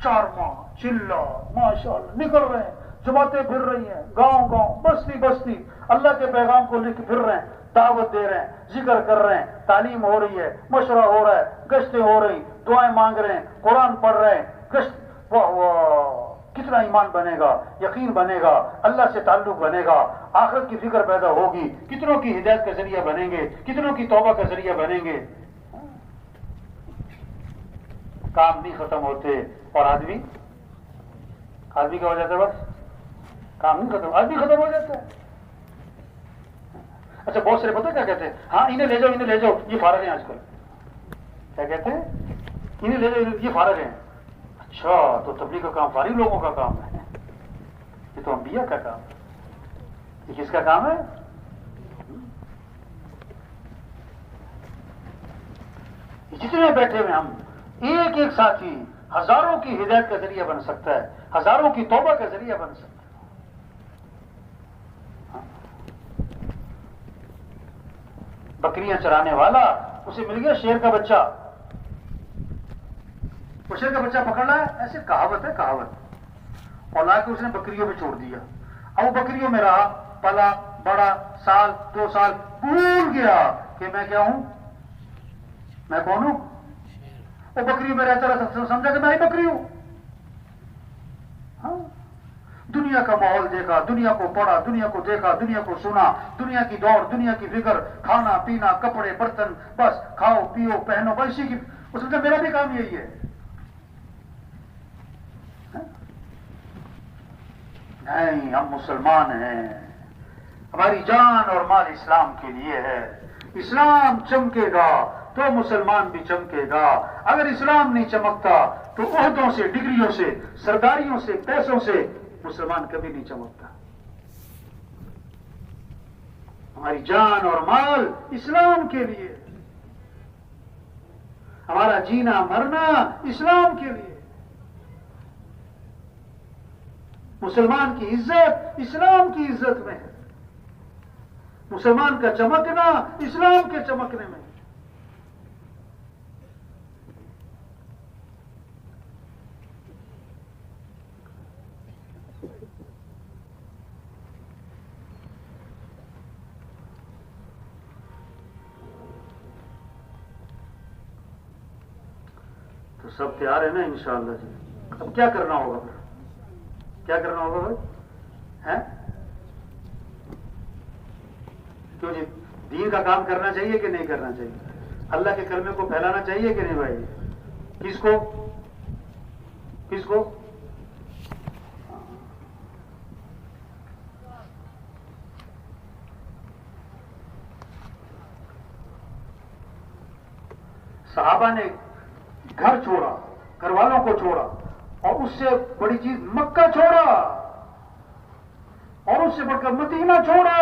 [SPEAKER 1] 4 ماہ چلا ماشاءاللہ نکل رہے ہیں، جماعتیں پھر رہی ہیں، گاؤں گاؤں بستی بستی اللہ کے پیغام کو لے کے پھر رہے ہیں، دعوت دے رہے ہیں، ذکر کر رہے ہیں، تعلیم ہو رہی ہے، مشورہ ہو رہا ہے، گشتیں ہو رہی، دعائیں مانگ رہے ہیں، قرآن پڑھ رہے ہیں، گشت. واہ واہ کتنا ایمان بنے گا، یقین بنے گا، اللہ سے تعلق بنے گا، آخرت کی فکر پیدا ہوگی، کتنوں کی ہدایت کا ذریعہ بنیں گے، کتنوں کی توبہ کا ذریعہ بنیں گے. کام نہیں ختم ہوتے اور آدمی کیا ہو جاتا ہے؟ بس کام نہیں ختم، آدمی ختم ہو جاتا ہے. اچھا بہت سارے پتہ کیا کہتے ہیں؟ ہاں انہیں لے جاؤ یہ فارغ ہیں. آج کل کیا کہتے ہیں؟ انہیں لے جاؤ یہ فارغ ہیں. اچھا تو تبلیغ کا کام فارغ لوگوں کا کام ہے؟ یہ تو انبیاء کا کام ہے. یہ کس کا کام ہے؟ جتنے بیٹھے ہوئے ہم ایک ایک ساتھی ہزاروں کی ہدایت کا ذریعہ بن سکتا ہے، ہزاروں کی توبہ کا ذریعہ بن سکتا ہے. بکریاں چرانے والا، اسے مل گیا شیر کا بچہ، وہ شیر کا بچہ پکڑنا ہے، ایسے کہاوت ہے کہاوت، اور لا کے اس نے بکریوں میں چھوڑ دیا. اب وہ بکریوں میں رہا، پلا بڑا، سال 2 سال، بھول گیا کہ میں کیا ہوں، میں کون ہوں. وہ بکریوں میں رہتا رہتا سمجھا کہ میں ہی بکری ہوں. ہاں دنیا کا ماحول دیکھا، دنیا کو پڑھا، دنیا کو دیکھا، دنیا کو سنا، دنیا کی دوڑ، دنیا کی فکر، کھانا پینا، کپڑے برتن، بس کھاؤ پیو پہنو، بس اسی کی. وہ سمجھا میرا بھی کام یہی ہے. نہیں ہم مسلمان ہیں، ہماری جان اور مال اسلام کے لیے ہے. اسلام چمکے گا تو مسلمان بھی چمکے گا. اگر اسلام نہیں چمکتا تو عہدوں سے، ڈگریوں سے، سرداریوں سے، پیسوں سے مسلمان کبھی نہیں چمکتا. ہماری جان اور مال اسلام کے لیے، ہمارا جینا مرنا اسلام کے لیے. مسلمان کی عزت اسلام کی عزت میں ہے، مسلمان کا چمکنا اسلام کے چمکنے میں. تو سب تیار ہے نا انشاءاللہ جی؟ اب کیا کرنا ہوگا پھر؟ کیا کرنا ہوگا بھائی؟ ہیں کیوں جی؟ دین کا کام کرنا چاہیے کہ نہیں کرنا چاہیے؟ اللہ کے کلمے کو پھیلانا چاہیے کہ نہیں بھائی؟ کس کو کس کو؟ صحابہ نے گھر چھوڑا، گھر والوں کو چھوڑا، اور اس سے بڑی چیز مکہ چھوڑا، اور اس سے بڑھ کر مدینہ چھوڑا،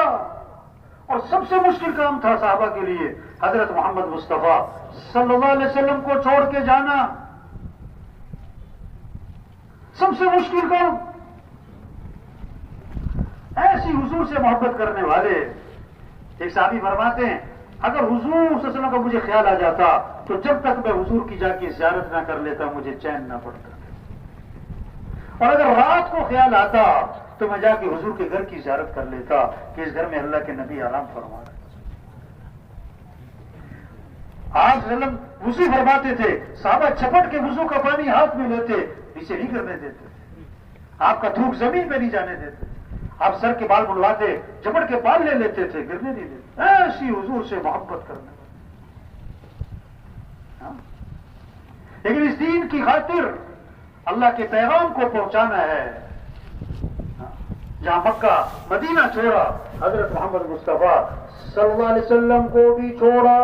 [SPEAKER 1] اور سب سے مشکل کام تھا صحابہ کے لیے حضرت محمد مصطفیٰ صلی اللہ علیہ وسلم کو چھوڑ کے جانا. سب سے مشکل کام. ایسی حضور سے محبت کرنے والے. ایک صحابی فرماتے ہیں اگر حضور صلی اللہ علیہ وسلم کا مجھے خیال آ جاتا تو جب تک میں حضور کی جا کے زیارت نہ کر لیتا مجھے چین نہ پڑتا. اور اگر رات کو خیال آتا تو میں جا کے حضور کے گھر کی زیارت کر لیتا کہ اس گھر میں اللہ کے نبی آرام فرما رہے. آپ وسلم وضو فرماتے تھے، صحابہ چھپٹ کے وضو کا پانی ہاتھ میں لیتے، نیچے نہیں کرنے دیتے. آپ کا تھوک زمین پہ نہیں جانے دیتے. آپ سر کے بال بلواتے، جھپٹ کے بال لے لیتے تھے، گرنے نہیں دیتے. ایسی حضور سے محبت کرنے. لیکن اس دین کی خاطر اللہ کے پیغام کو پہنچانا ہے. جہاں مکہ مدینہ چھوڑا، حضرت محمد مصطفیٰ صلی اللہ علیہ وسلم کو بھی چھوڑا.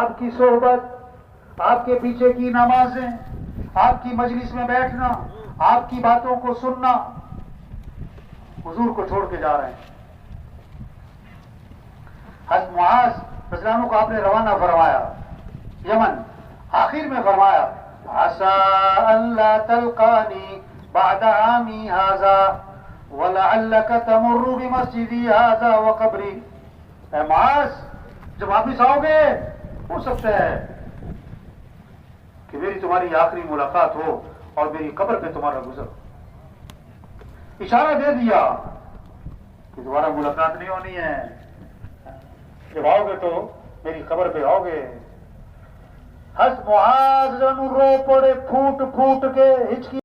[SPEAKER 1] آپ کی صحبت، آپ کے پیچھے کی نمازیں، آپ کی مجلس میں بیٹھنا، آپ کی باتوں کو سننا، حضور کو چھوڑ کے جا رہے ہیں. حضرت معاذ رضی اللہ عنہ کو آپ نے روانہ فرمایا یمن. آخر میں فرمایا عسى ألا تلقاني بعد عامي هذا ولعلك تمر بمسجدي هذا وقبري. اے معاذ، جب واپس آؤ گے ہو سکتا ہے کہ میری تمہاری آخری ملاقات ہو اور میری قبر پہ تمہارا گزر. اشارہ دے دیا کہ دوبارہ ملاقات نہیں ہونی ہے. جب آؤ گے تو میری قبر پہ آؤ گے. حضرت معاذ رو پڑے پھوٹ پھوٹ کے، ہچکی